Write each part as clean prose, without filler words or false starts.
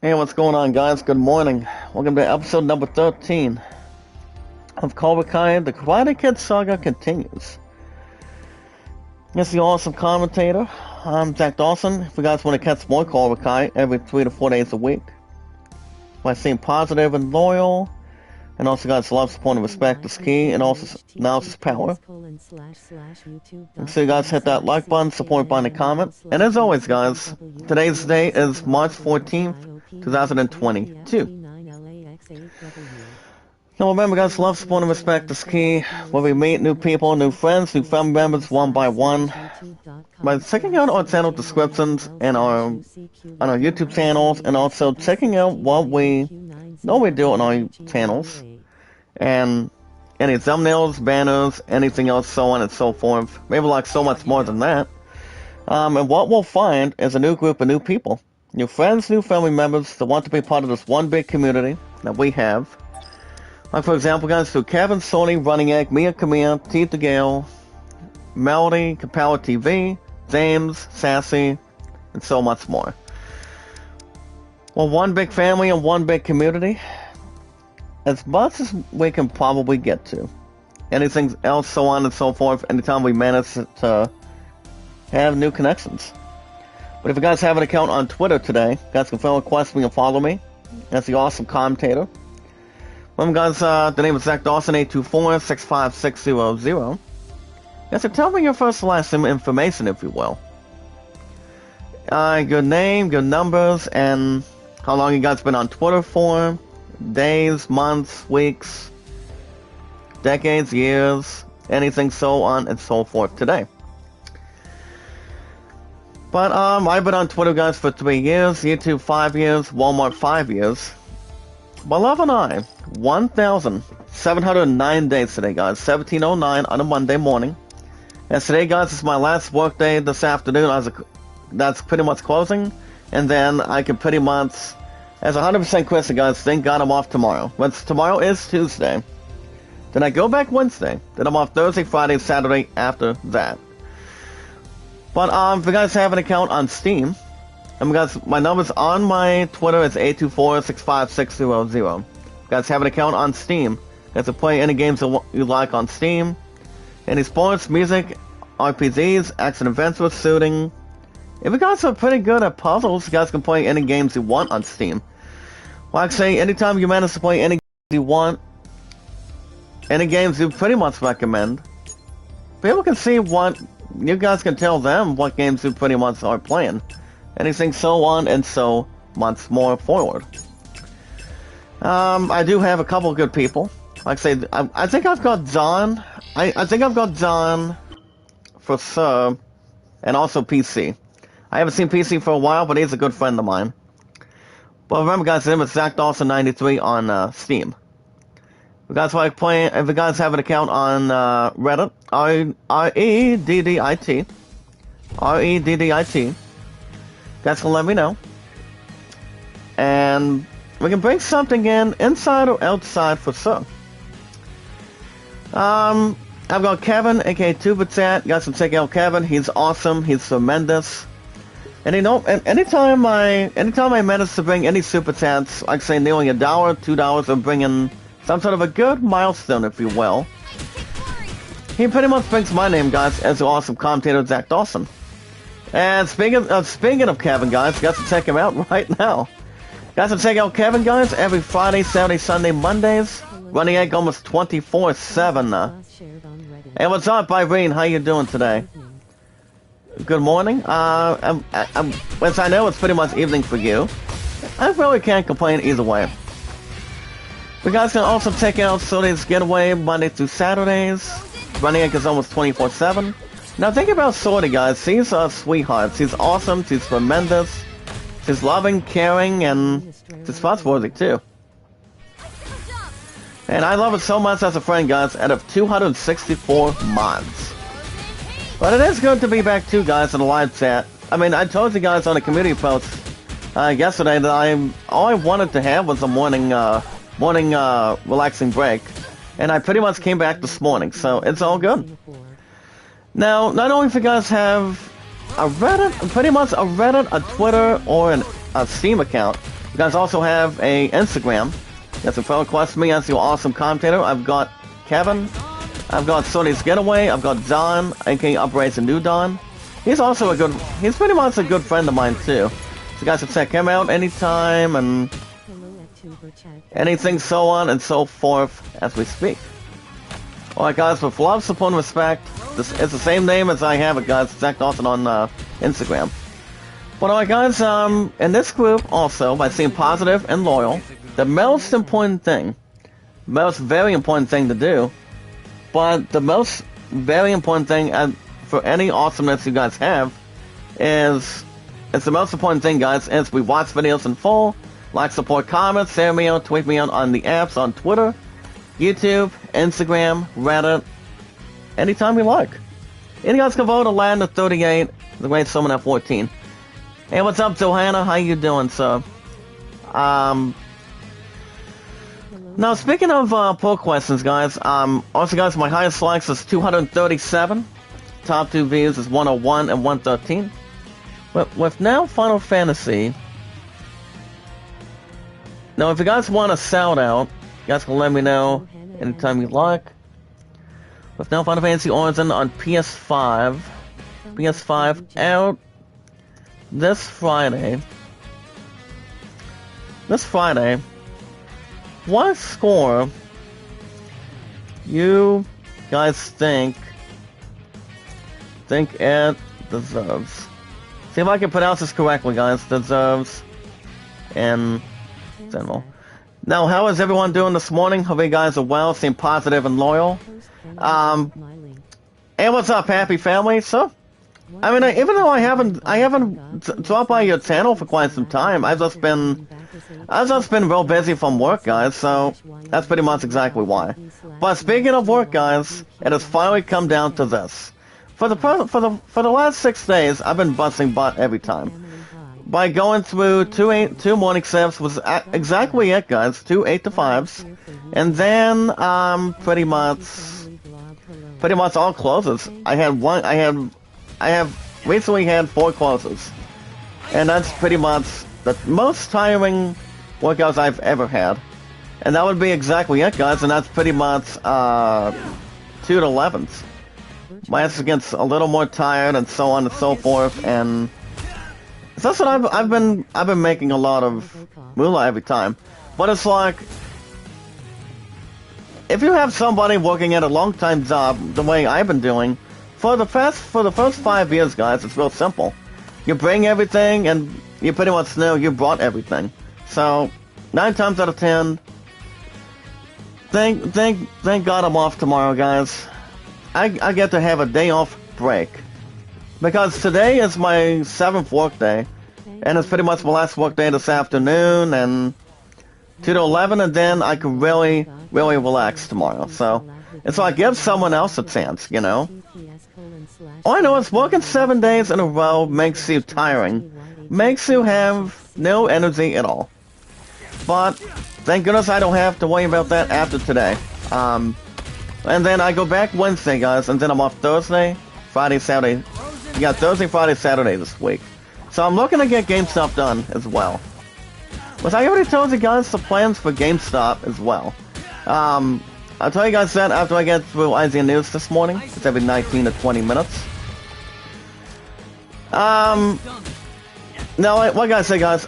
Hey, what's going on, guys? Good morning. Welcome to episode number 13 of Cobra, the Karate Kid Saga continues. It's the awesome commentator. I'm Zach Dawson. If you guys want to catch more Cobra every 3 to 4 days a week, by staying positive and loyal, and also guys, love, support, and respect is key, and also knowledge is power. And so you guys hit that like button, support button, and comment. And as always, guys, today's date is March 14th, 2022. Now remember, guys, love, support, and respect is key. Where we meet new people, new friends, new family members, one by one. By checking out our channel descriptions and on our YouTube channels, and also checking out what we normally do on our channels, and any thumbnails, banners, anything else, so on and so forth. Maybe like so much more than that. And what we'll find is a new group of new people. New friends, new family members that want to be part of this one big community that we have. Like, for example, guys, through Kevin, Sony, Running Egg, Mia, Camille, Tita Gale, Melody, Kapower TV, James, Sassy, and so much more. Well, one big family and one big community. As much as we can probably get to. Anything else, so on and so forth, anytime we manage to have new connections. But if you guys have an account on Twitter today, you guys can friend request me and follow me. That's the awesome commentator. Remember, guys, the name is Zach Dawson, 824-65600. Guys, so tell me your first and last name information, if you will. Your name, your numbers, and how long you guys been on Twitter for. Days, months, weeks, decades, years, anything, so on and so forth today. But I've been on Twitter, guys, for 3 years, YouTube 5 years, Walmart 5 years. My love and I, 1,709 days today, guys, 17:09 on a Monday morning. And today, guys, is my last work day this afternoon. That's pretty much closing, and then I can pretty much, as 100% Christian, guys, thank God I'm off tomorrow. Once tomorrow is Tuesday, then I go back Wednesday. Then I'm off Thursday, Friday, Saturday after that. But if you guys have an account on Steam, and guys, my numbers on my Twitter is 824-65600. If you guys have an account on Steam, you guys can play any games you like on Steam. Any sports, music, RPGs, action adventures, shooting. If you guys are pretty good at puzzles, you guys can play any games you want on Steam. Like I say, anytime you manage to play any games you want, any games you pretty much recommend, people can see what, you guys can tell them what games you pretty much are playing. Anything, so on and so much more forward. I do have a couple of good people. Like I say, I think I've got John. I think I've got John for Sir, and also PC. I haven't seen PC for a while, but he's a good friend of mine. But remember, guys, his name is Zach Dawson 93 on Steam. If you guys like playing, if you guys have an account on Reddit, Reddit, you guys can let me know. And we can bring something in, inside or outside for Sir. I've got Kevin, aka Tuberchat. You guys can check out Kevin. He's awesome. He's tremendous. And you know, anytime I manage to bring any super chats, like say nearly $1, $2, or bringing some sort of a good milestone, if you will, he pretty much brings my name, guys, as the awesome commentator Zach Dawson. And speaking of Kevin, guys, you guys can check him out right now. You guys can check out Kevin, guys, every Friday, Saturday, Sunday, Mondays. Running Egg almost 24/7. Hey, what's up, Irene? How you doing today? Good morning. As I know, it's pretty much evening for you. I really can't complain either way. You guys can also check out Sunday's Getaway Monday through Saturdays. Running Egg is almost 24/7. Now think about Sorty, guys. She's a sweetheart. She's awesome. She's tremendous. She's loving, caring, and she's trustworthy too. And I love it so much as a friend, guys, out of 264 mods. But it is good to be back too, guys, in the live chat. I mean, I told you guys on a community post yesterday that all I wanted to have was a morning relaxing break. And I pretty much came back this morning, so it's all good. Now, not only if you guys have a Reddit, pretty much a Reddit, a Twitter, or a Steam account, You guys also have a Instagram. That's a friend request me as your awesome commentator. I've got Kevin. I've got Sony's Getaway. I've got Don, aka Upgrades and New Don. He's also he's pretty much a good friend of mine too. So you guys can check him out anytime and anything so on and so forth as we speak. Alright guys, with love, support, and respect, this is the same name as I have it, guys. Zach Dawson on Instagram. But alright guys, in this group also, by being positive and loyal, the most important thing, most very important thing to do, but the most very important thing for any awesomeness you guys have is, it's the most important thing guys, is we watch videos in full, like, support, comments, share me out, tweet me out on the apps, on Twitter, YouTube, Instagram, Reddit, anytime you like. And you guys can vote to land at 38, the great summon at 14. Hey, what's up, Johanna? How you doing, sir? Now, speaking of poll questions, guys, also, guys, my highest likes is 237. Top 2 views is 101 and 113. But with now Final Fantasy... Now, if you guys want a shout out, you guys can let me know anytime you like. With now Final Fantasy Origin on PS5. PS5 out this Friday. What score you guys think it deserves? See if I can pronounce this correctly, guys. Deserves in general. Now, how is everyone doing this morning? Hope you guys are well, staying positive and loyal. And what's up, happy family? So, I mean, even though I haven't dropped by your channel for quite some time, I've just been real busy from work, guys. So that's pretty much exactly why. But speaking of work, guys, it has finally come down to this. For the last 6 days, I've been busting butt every time. By going through two morning shifts was exactly it, guys. 2 8-to-5s, and then pretty much all closes. I have recently had 4 closes, and that's pretty much the most tiring workouts I've ever had. And that would be exactly it, guys. And that's pretty much 2 to 11s. My ass gets a little more tired, and so on and so forth, and. So that's what I've been making a lot of moolah every time. But it's like, if you have somebody working at a long time job the way I've been doing, for the first 5 years, guys, it's real simple. You bring everything and you pretty much know you brought everything. So 9 times out of 10, thank God I'm off tomorrow, guys. I get to have a day off break. Because today is my 7th work day, and it's pretty much my last work day this afternoon, and 2 to 11, and then I can really relax tomorrow. So, it's like, give someone else a chance, you know? All I know is working 7 days in a row makes you tiring, makes you have no energy at all. But, thank goodness I don't have to worry about that after today. And then I go back Wednesday, guys, and then I'm off Thursday, Friday, Saturday. We got Thursday, Friday, Saturday this week. So I'm looking to get GameStop done as well. But I already told you guys the plans for GameStop as well. I'll tell you guys that after I get through IZN News this morning. It's every 19 to 20 minutes. Now, like I said, guys,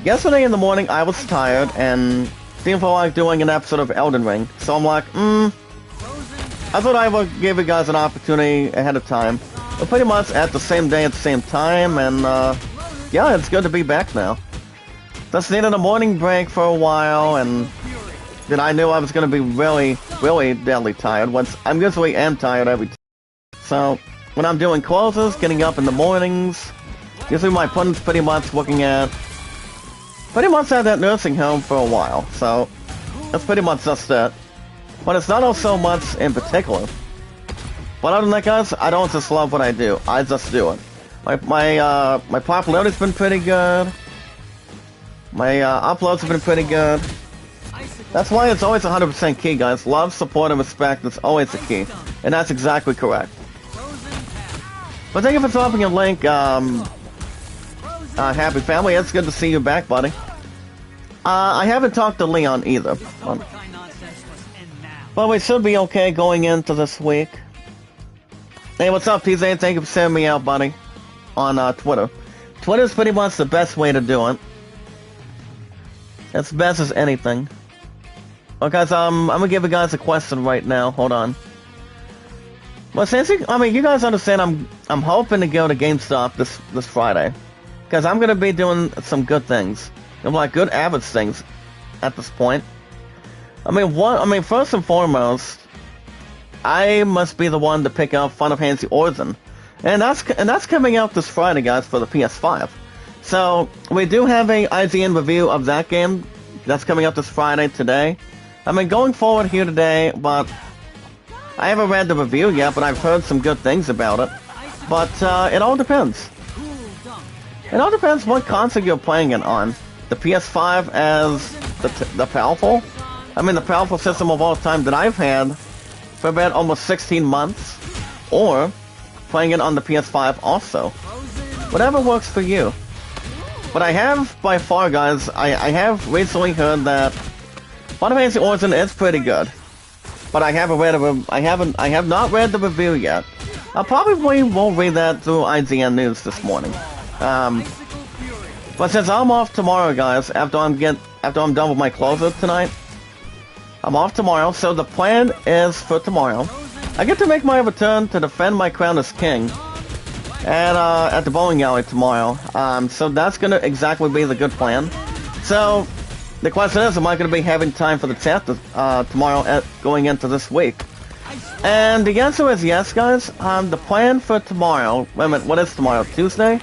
yesterday in the morning I was tired and didn't feel like doing an episode of Elden Ring. So I'm like, I thought I would give you guys an opportunity ahead of time. But pretty much at the same day at the same time, and yeah, it's good to be back now. Just needed a morning break for a while, and then I knew I was going to be really deadly tired. I'm usually am tired every time. So, when I'm doing closes, getting up in the mornings, usually my opponent's pretty much looking at that nursing home for a while. So, that's pretty much just it. But it's not all so much in particular. But other than that, guys, I don't just love what I do. I just do it. My popularity's been pretty good. My uploads have been pretty good. That's why it's always 100% key, guys. Love, support, and respect is always the key. And that's exactly correct. But thank you for dropping a link, Happy Family. It's good to see you back, buddy. I haven't talked to Leon either. But we should be okay going into this week. Hey, what's up, TZ? Thank you for sending me out, buddy. On Twitter. Twitter's pretty much the best way to do it. It's best as anything. Okay, guys, I'm gonna give you guys a question right now. Hold on. Well, since you guys understand, I'm hoping to go to GameStop this Friday, because I'm gonna be doing some good things. I'm like good average things at this point. First and foremost, I must be the one to pick up Final Fantasy Origin, and that's coming out this Friday, guys, for the PS5. So we do have a IGN review of that game that's coming out this Friday today. Going forward here today, but I haven't read the review yet, but I've heard some good things about it. But it all depends. It all depends what console you're playing it on. The PS5 as the powerful, the powerful system of all time that I've had for about almost 16 months, or playing it on the PS5 also. Whatever works for you. But I have, by far, guys, I have recently heard that Final Fantasy Origin is pretty good. But I have not read the review yet. I probably won't read that through IGN News this morning. But since I'm off tomorrow, guys, after I'm done with my closer tonight, I'm off tomorrow. So the plan is for tomorrow, I get to make my return to defend my crown as king, at the bowling alley tomorrow. So that's gonna exactly be the good plan. So the question is, am I going to be having time for the chat tomorrow going into this week? And the answer is yes, guys. The plan for tomorrow... Wait a minute, what is tomorrow? Tuesday?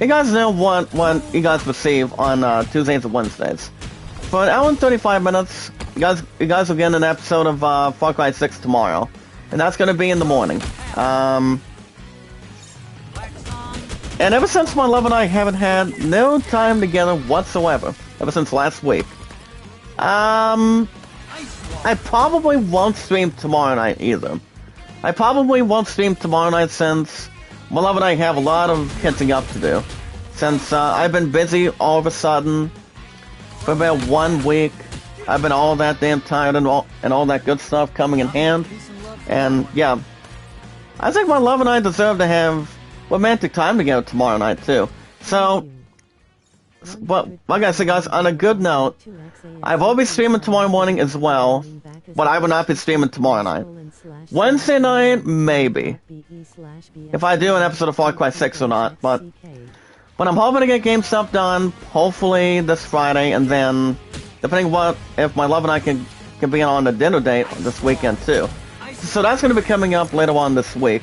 You guys know what you guys receive on Tuesdays and Wednesdays. For an hour and 35 minutes, you guys will get an episode of Far Cry 6 tomorrow. And that's going to be in the morning. And ever since my love and I haven't had no time together whatsoever. Ever since last week. I probably won't stream tomorrow night either. I probably won't stream tomorrow night since my love and I have a lot of catching up to do. Since I've been busy all of a sudden for about 1 week. I've been all that damn tired and all that good stuff coming in hand. And yeah, I think my love and I deserve to have romantic time together tomorrow night too. So, but like I said, guys, on a good note, I will be streaming tomorrow morning as well, but I will not be streaming tomorrow night. Wednesday night, maybe, if I do an episode of Far Cry 6 or not. But I'm hoping to get GameStop done, hopefully this Friday, and then depending if my love and I can be on a dinner date this weekend too. So that's going to be coming up later on this week.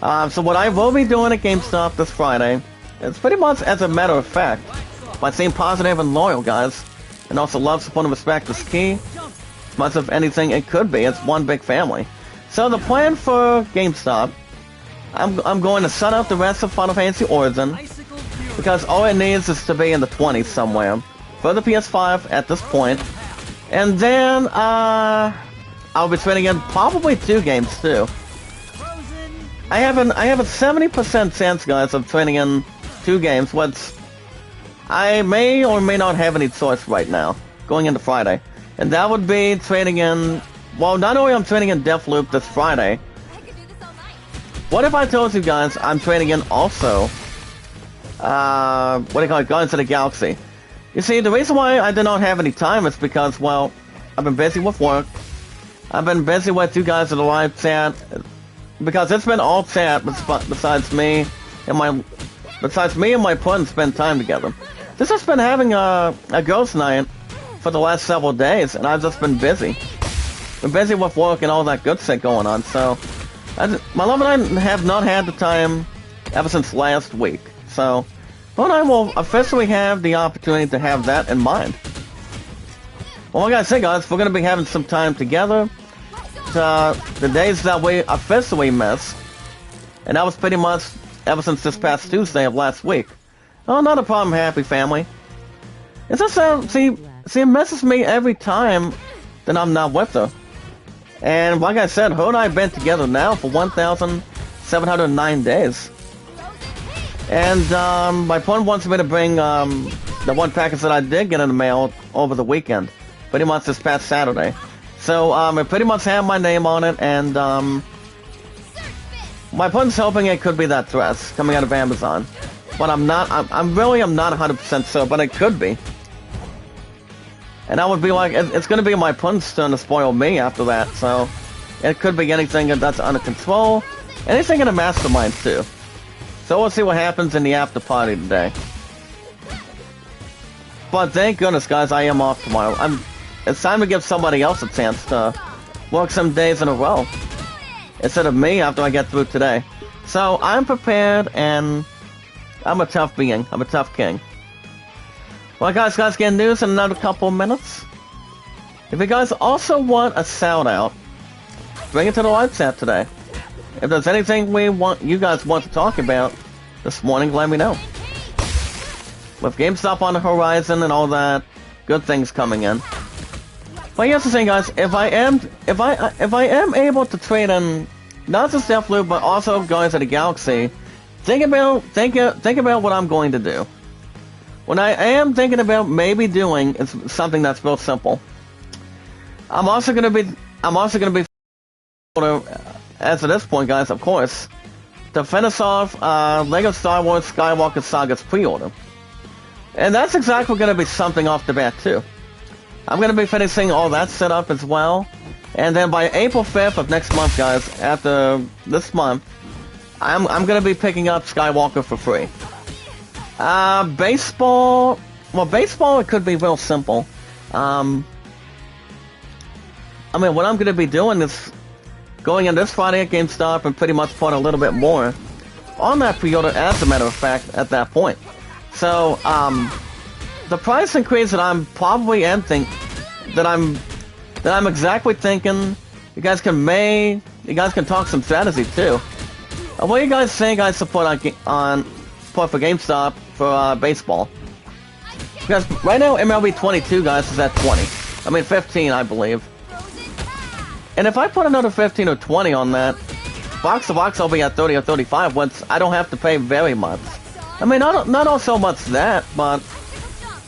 So what I will be doing at GameStop this Friday is pretty much, as a matter of fact, by staying positive and loyal, guys, and also love, support, and respect is key. As much of anything it could be, it's one big family. So the plan for GameStop, I'm going to set up the rest of Final Fantasy Origin, because all it needs is to be in the 20s somewhere for the PS5 at this point. And then I'll be trading in probably 2 games too. I have a 70% chance, guys, of trading in 2 games, which I may or may not have any choice right now, going into Friday. And that would be trading in... Well, not only I'm trading in Deathloop this Friday, what if I told you guys I'm trading in also... Guardians of the Galaxy. You see, the reason why I did not have any time is because, well, I've been busy with work. I've been busy with you guys in the live chat. Because it's been all chat besides me and my pun spend time together. This has been having a ghost night for the last several days, and I've just been busy. Been busy with work and all that good shit going on, so... my love and I have not had the time ever since last week, so... Well, I will officially have the opportunity to have that in mind. Well, like I said, guys, we're going to be having some time together. The days that we officially missed, and that was pretty much ever since this past Tuesday of last week. Oh, not a problem, happy family. It's just, see, it messes me every time that I'm not with her. And like I said, her and I have been together now for 1,709 days. And my opponent wants me to bring the one package that I did get in the mail over the weekend, pretty much this past Saturday. So it pretty much had my name on it, and my opponent's hoping it could be that dress coming out of Amazon, but I'm not. I'm not 100% sure, but it could be. And I would be like, it's going to be my opponent's turn to spoil me after that, so it could be anything that's under control, anything in a mastermind too. So we'll see what happens in the after party today. But thank goodness, guys, I am off tomorrow. It's time to give somebody else a chance to work some days in a row instead of me after I get through today. So I'm prepared, and I'm a tough being. I'm a tough king. Well, guys, get news in another couple of minutes. If you guys also want a shout out, bring it to the live chat today. If there's anything you guys want to talk about this morning, let me know. With GameStop on the horizon and all that, good things coming in. But here's the thing, guys. If I am able to trade in not just Deathloop, but also Guardians of the Galaxy, think about what I'm going to do. What I am thinking about maybe doing is something that's real simple. I'm also gonna be as of this point, guys, of course, to finish off Lego Star Wars Skywalker Saga's pre-order. And that's exactly going to be something off the bat, too. I'm going to be finishing all that set up as well. And then by April 5th of next month, guys, after this month, I'm going to be picking up Skywalker for free. Baseball, it could be real simple. I mean, what I'm going to be doing is going in this Friday at GameStop and pretty much put a little bit more on that pre-order, as a matter of fact, at that point. So, the price increase that I'm probably that I'm exactly thinking, you guys can talk some strategy too. What do you guys think I support for GameStop for baseball? Because right now MLB 22, guys, is at 20. I mean 15, I believe. And if I put another 15 or 20 on that, box to box I'll be at 30 or 35 once I don't have to pay very much. I mean, not so much that, but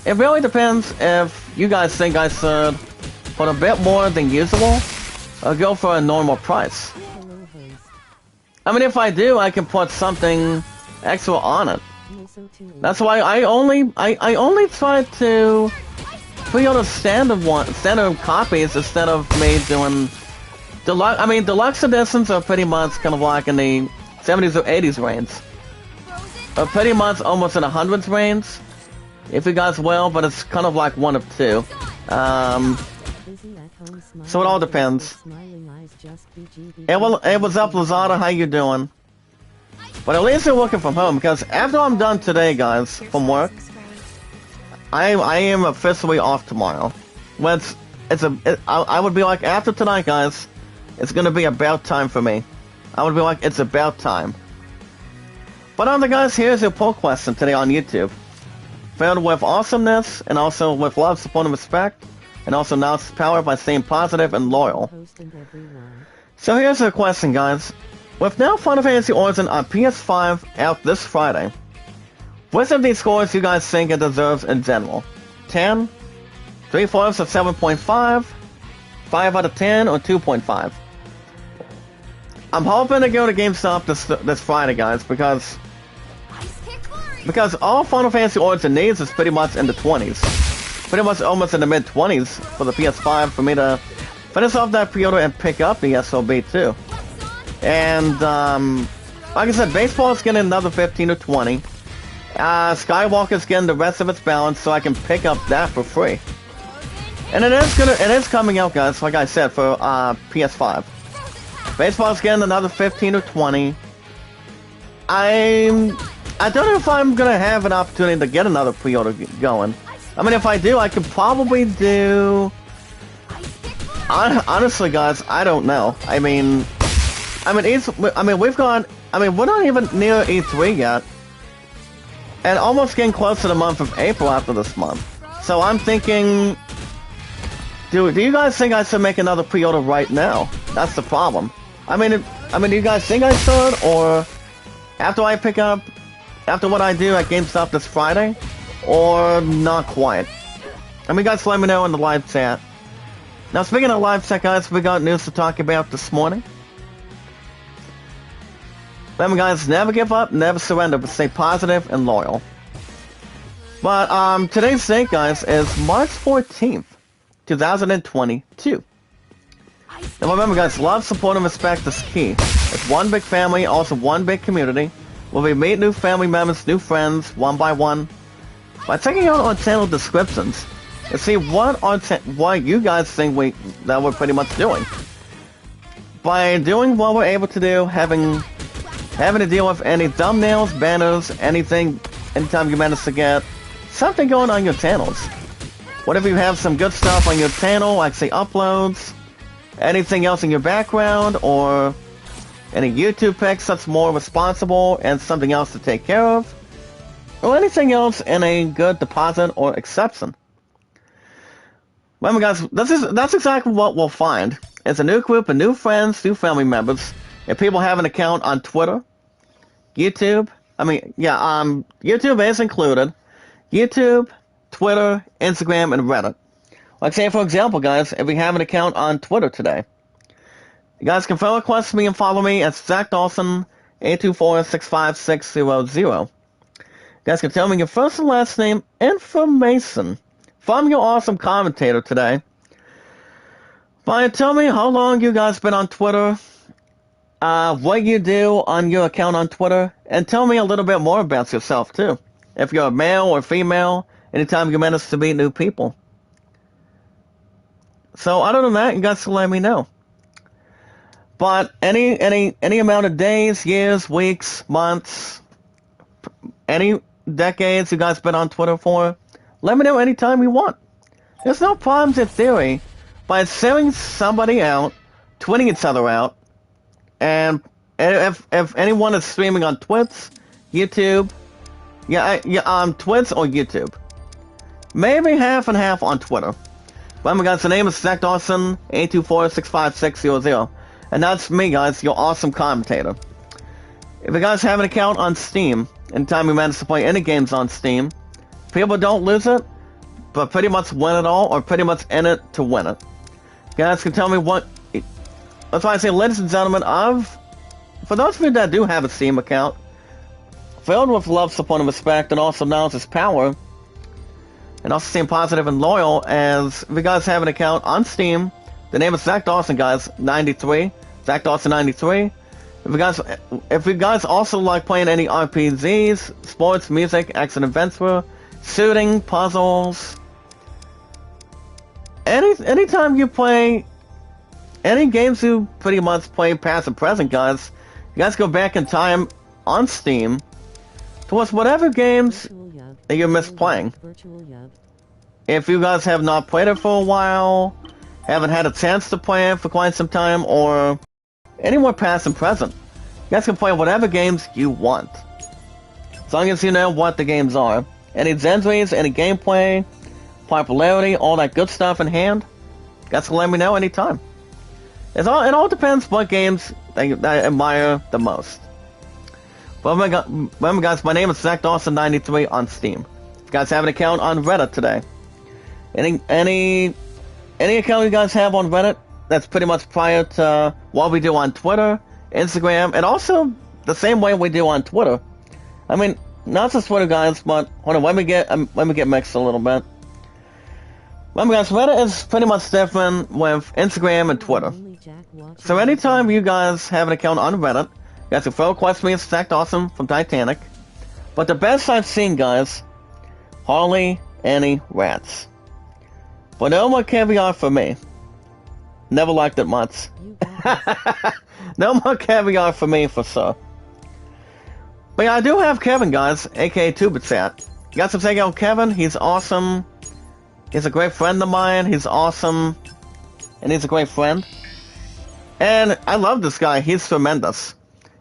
it really depends if you guys think I should put a bit more than usual or go for a normal price. I mean, if I do, I can put something extra on it. That's why I only try to pre-order standard copies instead of me doing deluxe. I mean, deluxe editions are pretty much kind of like in the 70s or 80s range. Pretty much almost in the hundreds range, if you guys will, but it's kind of like one of two. So it all depends. Hey, what's up, Lazada? How you doing? But at least you're working from home, because after I'm done today, guys, from work, I am officially off tomorrow. I would be like, after tonight, guys, it's gonna be about time for me. I would be like, it's about time. But other guys, here's your poll question today on YouTube. Filled with awesomeness, and also with love, support, and respect, and also now it's powered by staying positive and loyal. So here's the question, guys. With now Final Fantasy Origin on PS5 out this Friday, which of these scores you guys think it deserves in general? 10, 3/4 of 7.5, 5 out of 10, or 2.5? I'm hoping to go to GameStop this Friday, guys, because all Final Fantasy Origin needs is pretty much in the 20s. Pretty much almost in the mid-20s for the PS5 for me to finish off that pre-order and pick up the SOB too. And, like I said, baseball's getting another 15 or 20. Skywalker's getting the rest of its balance so I can pick up that for free. And it is coming out, guys, like I said, for PS5. Baseball's getting another 15 or 20. I don't know if I'm gonna have an opportunity to get another pre-order going. I mean, if I do, I could probably do... Honestly, guys, I don't know. I mean, we're not even near E3 yet. And almost getting close to the month of April after this month. So I'm thinking... Do you guys think I should make another pre-order right now? That's the problem. I mean, do you guys think I should, or after what I do at GameStop this Friday, or not quite? I mean, guys, let me know in the live chat. Now, speaking of live chat, guys, we got news to talk about this morning. Remember, guys, never give up, never surrender, but stay positive and loyal. But today's date, guys, is March 14th, 2022. Now remember, guys, love, support, and respect is key. It's one big family, also one big community, where we meet new family members, new friends, one by one, by checking out our channel descriptions and see what you guys think that we're pretty much doing. By doing what we're able to do, having to deal with any thumbnails, banners, anything, anytime you manage to get something going on your channels. Whatever you have some good stuff on your channel, like say uploads, anything else in your background, or any YouTube pics that's more responsible and something else to take care of, or anything else in a good deposit or exception. Remember, guys, that's exactly what we'll find. It's a new group of new friends, new family members, and people have an account on Twitter, YouTube. YouTube is included. YouTube, Twitter, Instagram, and Reddit. Like say, for example, guys, if we have an account on Twitter today, you guys can friend request me and follow me at Zach Dawson 824-65600. You guys can tell me your first and last name information from your awesome commentator today. But tell me how long you guys been on Twitter, what you do on your account on Twitter, and tell me a little bit more about yourself too. If you're a male or female, anytime you manage to meet new people. So other than that, you guys can let me know. But any amount of days, years, weeks, months, any decades you guys been on Twitter for, let me know anytime you want. There's no problems in theory by sending somebody out, tweeting each other out, and if anyone is streaming on Twitch, YouTube, Twitch or YouTube, maybe half and half on Twitter. Remember, guys, the name is Zach Dawson 824-65600, and that's me, guys, your awesome commentator. If you guys have an account on Steam, anytime you manage to play any games on Steam, people don't lose it, but pretty much win it all, or pretty much in it to win it. You guys can tell me what. That's why I say, ladies and gentlemen, for those of you that do have a Steam account, filled with love, support, and respect, and also knowledge is power, and also staying positive and loyal, as if you guys have an account on Steam, the name is Zach Dawson, guys, 93, Zach Dawson 93. If you guys also like playing any RPGs, sports, music, action adventure, shooting, puzzles, anytime you play any games you pretty much play past and present, guys, you guys go back in time on Steam towards whatever games that you miss playing. If you guys have not played it for a while, haven't had a chance to play it for quite some time, or anywhere past and present, you guys can play whatever games you want. As long as you know what the games are. Any genres, any gameplay, popularity, all that good stuff in hand, you guys can let me know anytime. It all depends what games I admire the most. But remember, guys, my name is Zach Dawson 93 on Steam. You guys have an account on Reddit today. Any account you guys have on Reddit, that's pretty much prior to what we do on Twitter, Instagram, and also the same way we do on Twitter. I mean, not just Twitter, guys, but hold on, let me get mixed a little bit. Remember, guys, Reddit is pretty much different with Instagram and Twitter. So anytime you guys have an account on Reddit, you guys can throw request me as Zach Dawson from Titanic. But the best I've seen, guys, hardly any rats. But no more caviar for me. Never liked it much. No more caviar for me, for sure. But yeah, I do have Kevin, guys, aka Tubichat. You got to check out Kevin. He's awesome. He's a great friend of mine. He's awesome. And he's a great friend. And I love this guy. He's tremendous.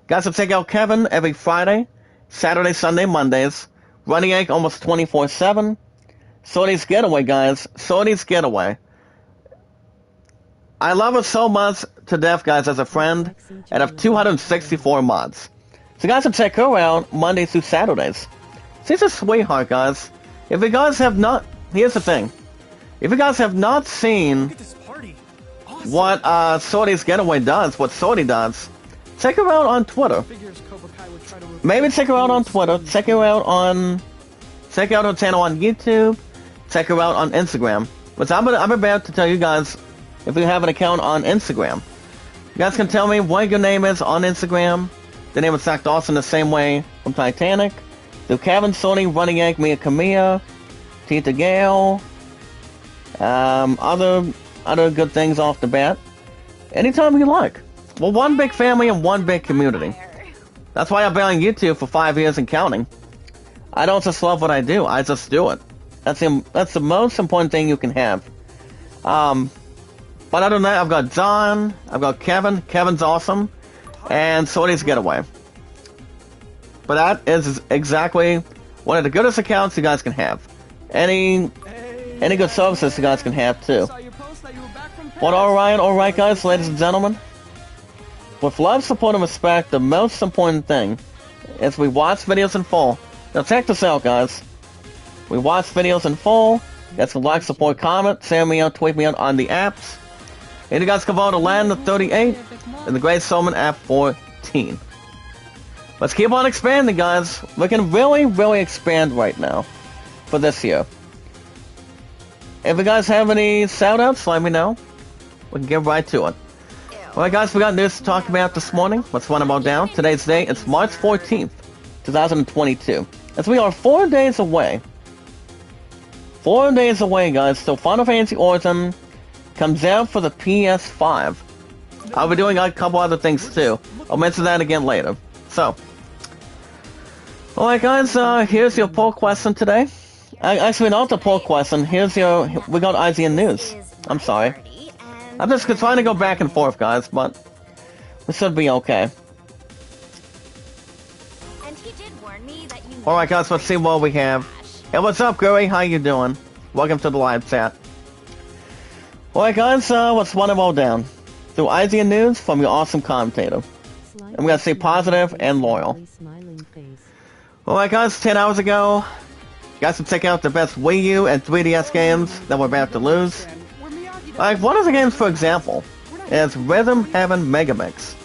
Guys, check out Kevin every Friday, Saturday, Sunday, Mondays. Running egg almost 24/7. Sorty's Getaway, guys. Sorty's Getaway. I love her so much to death, guys, as a friend, and of 264 mods. So guys, check her out Mondays through Saturdays. She's a sweetheart, guys. If you guys have not, here's the thing. If you guys have not seen what Sorty's Getaway does, what Sorty does, check her out on Twitter. Maybe check her out on Twitter. Check out her channel on YouTube. Check her out on Instagram. But I'm about to tell you guys if you have an account on Instagram. You guys can tell me what your name is on Instagram. The name is Zach Dawson the same way from Titanic. So Kevin, Sony, Running Egg, Mia Camilla, Tita Gale, other good things off the bat. Anytime you like. Well, one big family and one big community. That's why I've been on YouTube for 5 years and counting. I don't just love what I do, I just do it. That's the most important thing you can have. But other than that, I've got John, I've got Kevin. Kevin's awesome. And Sorty's Getaway. But that is exactly one of the goodest accounts you guys can have. Any good services you guys can have too. But alright guys, ladies and gentlemen. With love, support, and respect, the most important thing is we watch videos in full. Now check this out, guys. We watch videos in full. Get some like, support, comment, send me out, tweet me out on the apps. And you guys can vote to land the 38 and the Great Solomon app 14. Let's keep on expanding, guys. We can really expand right now for this year. If you guys have any shoutouts, let me know. We can get right to it. Alright guys, we got news to talk about this morning. Let's run them all down. Today's date, it's March 14th, 2022. As we are 4 days away. 4 days away, guys, so Final Fantasy Origin comes out for the PS5. I'll be doing a couple other things too. I'll mention that again later. So, alright guys, here's your poll question today. Actually, not the poll question. We got IGN News. I'm sorry. I'm just trying to go back and forth, guys, but we should be okay. Alright guys, let's see what we have. Hey, what's up, Guri? How you doing? Welcome to the live chat. Alright guys, let's run them all down. Through IGN News from your awesome commentator. And we gotta stay positive and loyal. Alright guys, 10 hours ago, you guys can check out the best Wii U and 3DS games that we're about to lose. Like, one of the games, for example, is Rhythm Heaven Megamix.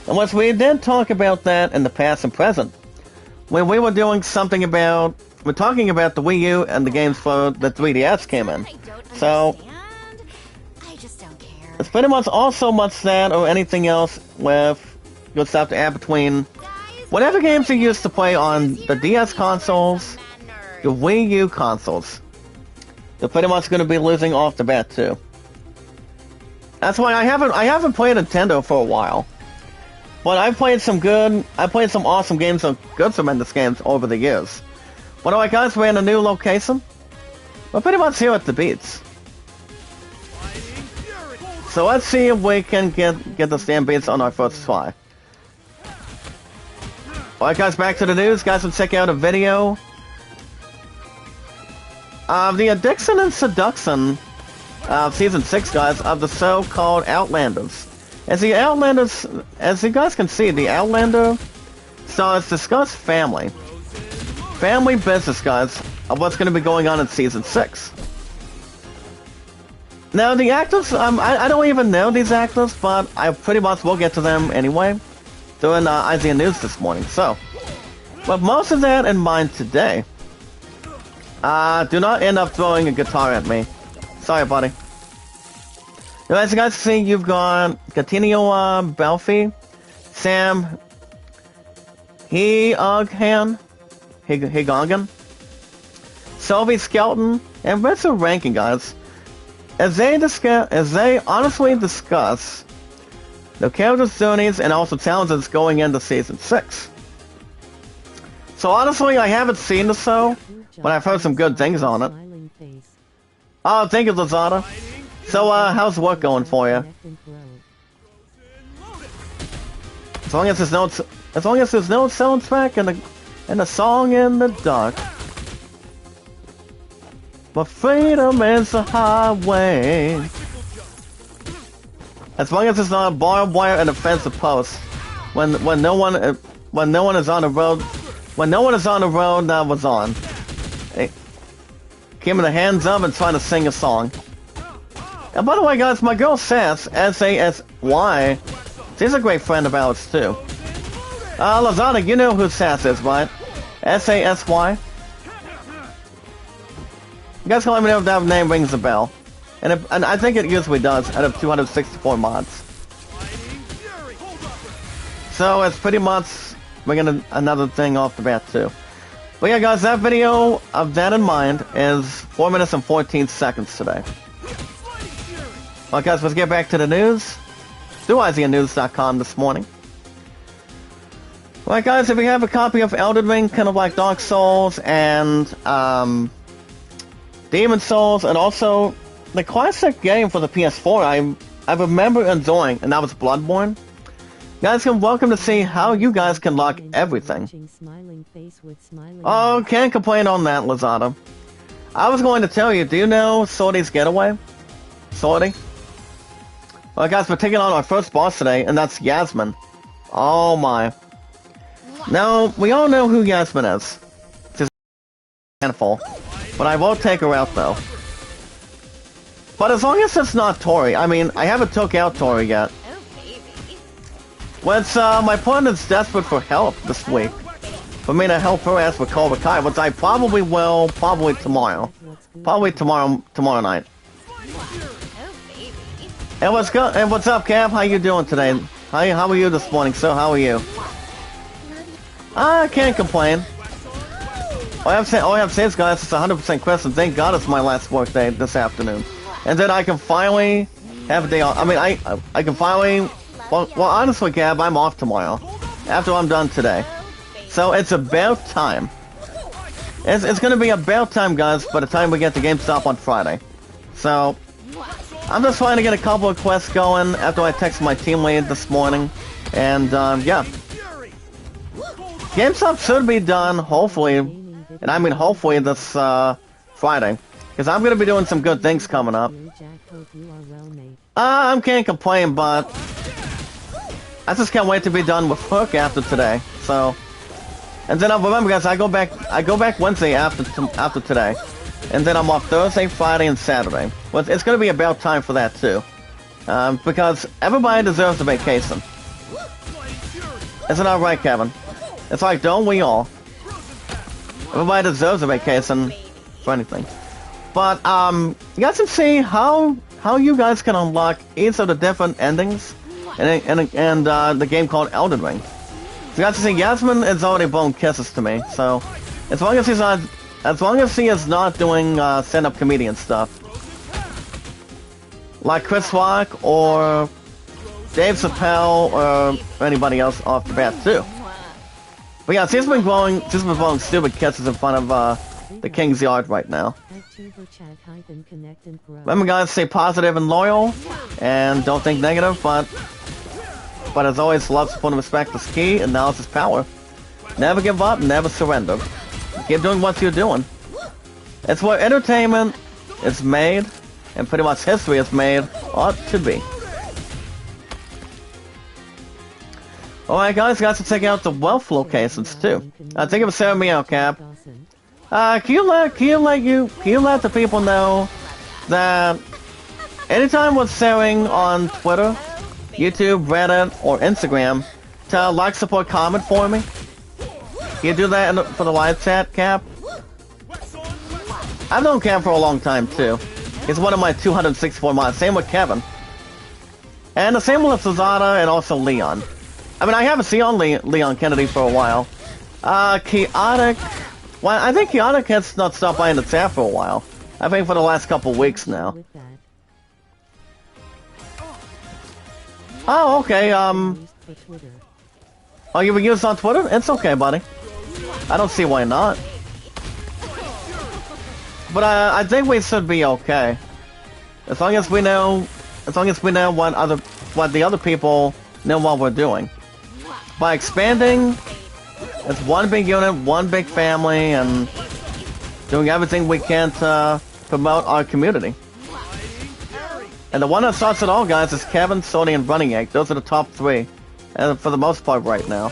And once we did talk about that in the past and present, when we were doing something about, we're talking about the Wii U and the games for the 3DS came in. So, it's pretty much also much that or anything else with good stuff to add between whatever games you used to play on the DS consoles, the Wii U consoles. They're pretty much going to be losing off the bat too. That's why I haven't played Nintendo for a while. But I've played some awesome games, some good tremendous games over the years. But alright guys, we're in a new location. We're pretty much here at the beach. So let's see if we can get the damn beats on our first try. Alright guys, back to the news. Guys, can check out a video of the Addiction and Seduction Season 6, guys, of the show called Outlanders. As you guys can see, the Outlander stars discuss family business, guys, of what's going to be going on in Season 6. Now, the actors, I don't even know these actors, but I pretty much will get to them anyway during IGN News this morning. So, with most of that in mind today, do not end up throwing a guitar at me. Sorry, buddy. Now, as you guys see, you've got Gatinio Belfi, Sam Higogan, Sylvie Skelton, and Richard Rankin, guys. As they honestly discuss the characters' journeys and also challenges going into Season 6. So honestly, I haven't seen the show, but I've heard some good things on it. Oh, thank you, Lazada. So, how's work going for you? As long as there's no soundtrack and a song in the dark. But freedom is the highway. As long as there's not a barbed wire and a fence of posts. When no one is on the road, that was on. Hey. Give me the hands up and trying to sing a song. And by the way, guys, my girl Sass, S-A-S-Y, she's a great friend of ours, too. Lazada, you know who Sass is, right? S-A-S-Y? You guys can let me know if that name rings a bell. And I think it usually does, out of 264 mods. So it's pretty much, we're gonna another thing off the bat, too. But yeah, guys, that video, of that in mind, is 4 minutes and 14 seconds today. Well, guys, let's get back to the news. Do IZNnews.com this morning. Well, guys, if you have a copy of Elden Ring, kind of like Dark Souls and Demon Souls, and also the classic game for the PS4 I remember enjoying, and that was Bloodborne. Guys, welcome to see how you guys can lock everything. Oh, can't complain on that, Lazada. I was going to tell you, do you know Sorty's Getaway? Sorty? Well, guys, we're taking on our first boss today, and that's Yasmin. Oh my. Now, we all know who Yasmin is. She's a handful. But I won't take her out, though. But as long as it's not Tori, I mean, I haven't took out Tori yet. Well, my partner is desperate for help this week. For me to help her ask with Cobra Kai, which I probably will, probably tomorrow. Probably tomorrow night. And what's up, Cap? How you doing today? How are you this morning, sir? How are you? I can't complain. All I have to say is, guys, it's 100% Chris, and thank God it's my last work day this afternoon. And then I can finally have a day off. I mean, I can finally... Well, honestly, Gab, I'm off tomorrow. After I'm done today. So it's about time. It's gonna be about time, guys, by the time we get to GameStop on Friday. So, I'm just trying to get a couple of quests going after I texted my team lead this morning. And, yeah. GameStop should be done, hopefully, and I mean hopefully this, Friday. Because I'm gonna be doing some good things coming up. I can't complain, but... I just can't wait to be done with work after today. So, and then remember, guys, I go back Wednesday after today, and then I'm off Thursday, Friday, and Saturday. Well, it's going to be about time for that too, because everybody deserves a vacation. Isn't that right, Kevin? It's like, don't we all? Everybody deserves a vacation for anything. But you guys can see how you guys can unlock each of the different endings. And the game called Elden Ring. So you guys see, Yasmin is already blowing kisses to me. So as long as he is not doing stand-up comedian stuff, like Chris Rock or Dave Chappelle or anybody else off the bat too. But yeah, she's been blowing stupid kisses in front of the King's Yard right now. Remember, guys, stay positive and loyal, and don't think negative, but as always, love, support, and respect is key, and knowledge is power. Never give up, never surrender. Keep doing what you're doing. It's where entertainment is made, and pretty much history is made, ought to be. Alright, guys, got to check out the wealth locations, too. Thank you for sharing me out, Cap. Can you let the people know that anytime we're sharing on Twitter, YouTube, Reddit, or Instagram, to like, support, comment for me? Can you do that for the live chat, Cap? I've known Cap for a long time, too. He's one of my 264 mods. Same with Kevin. And the same with Susanna and also Leon. I mean, I haven't seen Leon Kennedy for a while. Chaotic... Well, I think Chaotic has not stopped by in the chat for a while. I think for the last couple weeks now. Oh, okay, Oh, you were used on Twitter? It's okay, buddy. I don't see why not. But I think we should be okay. As long as we know what the other people know what we're doing. By expanding, it's one big unit, one big family, and doing everything we can to promote our community. And the one that starts it all, guys, is Kevin, Sony, and Running Egg. Those are the top three, and for the most part right now.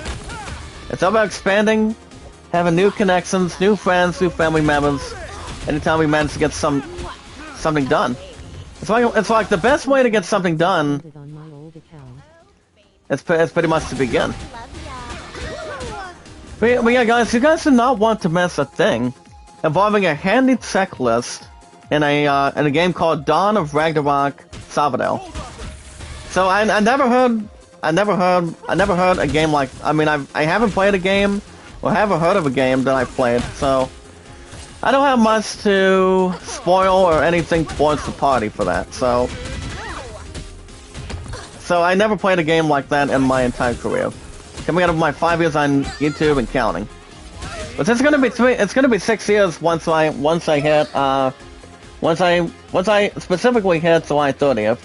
It's all about expanding, having new connections, new friends, new family members, anytime we manage to get something done. It's like the best way to get something done is pretty much to begin. But yeah, guys, you guys do not want to miss a thing involving a handy checklist in a game called Dawn of Ragnarok Sabadell. So I never heard a game like, I mean, I haven't played a game or haven't heard of a game that I've played, so I don't have much to spoil or anything towards the party for that. So I never played a game like that in my entire career, coming out of my 5 years on YouTube and counting. But it's gonna be 6 years once I specifically hit July 30th.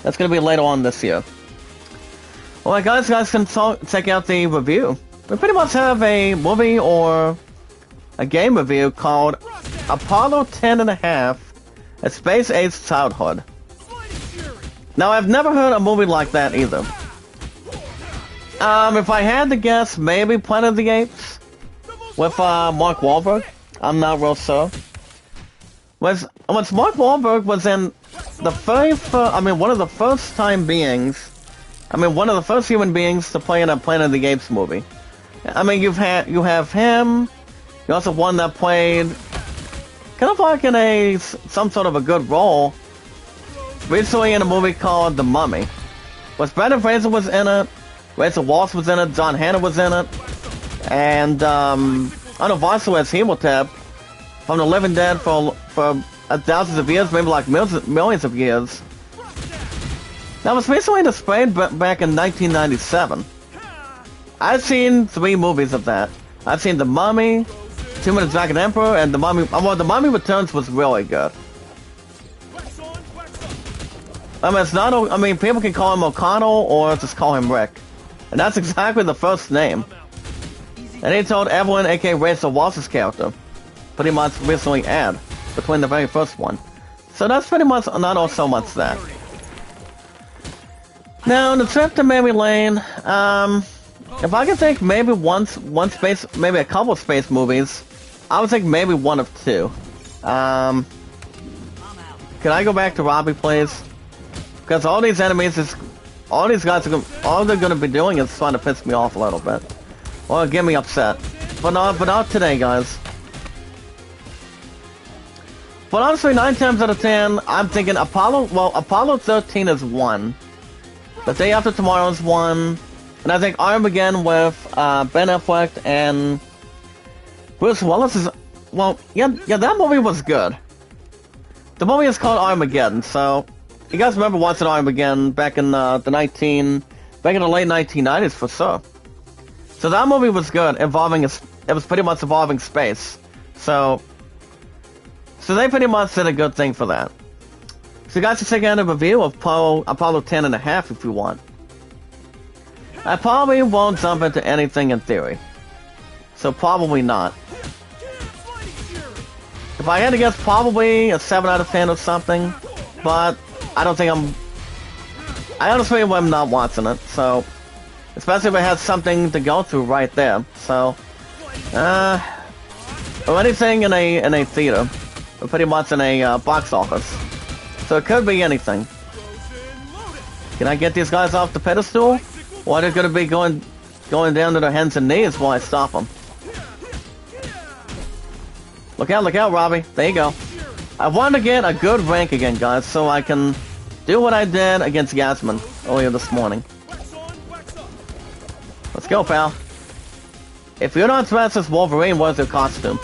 That's gonna be later on this year. Well, guys can check out the review. We pretty much have a movie or a game review called Apollo 10.5: A Space Age Childhood. Now, I've never heard a movie like that either. If I had to guess, maybe Planet of the Apes with Mark Wahlberg. I'm not real sure. Once Mark Wahlberg was in the one of the first human beings to play in a Planet of the Apes movie. I mean, you have him. You also one that played kind of like in some sort of a good role recently in a movie called The Mummy. Brendan Fraser was in it, Rachel Walsh was in it, John Hannah was in it, and Arnold Vosloo Hemotep from the Living Dead for thousands of years, maybe like millions of years. That was recently displayed back in 1997. I've seen 3 movies of that. I've seen The Mummy, 2 Minutes Dragon Emperor, and The Mummy. Well, The Mummy Returns was really good. I mean, it's not. I mean, people can call him O'Connell or just call him Rick, and that's exactly the first name. And he told Evelyn, aka Rachel Walsh's character, pretty much recently add between the very first one. So that's pretty much not all so much that. Now, the trip to Mary Lane, if I could think maybe maybe a couple of space movies, I would think maybe one of 2. Can I go back to Robbie, please? Because all these enemies all these guys all they're gonna be doing is trying to piss me off a little bit, or get me upset. But not today, guys. But honestly, 9 times out of 10, I'm thinking Apollo 13 is 1. The Day After Tomorrow is 1. And I think Armageddon with Ben Affleck and Bruce Willis is... Well, yeah, that movie was good. The movie is called Armageddon, so... You guys remember watching Armageddon back in the late 1990s for sure. So that movie was good, it was pretty much involving space. So they pretty much did a good thing for that. So you guys can check out a review of Apollo 10.5 if you want. I probably won't jump into anything in theory. So probably not. If I had to guess, probably a 7 out of 10 or something. But I don't think I honestly am not watching it, so... Especially if it has something to go through right there, so... Or anything in a theater. Or pretty much in a box office. So it could be anything. Can I get these guys off the pedestal? Or they're gonna be going down to their hands and knees while I stop them. Look out, Robbie. There you go. I want to get a good rank again, guys, so I can do what I did against Yasmin earlier this morning. Let's go, pal. If you're not dressed as Wolverine, what's your costume?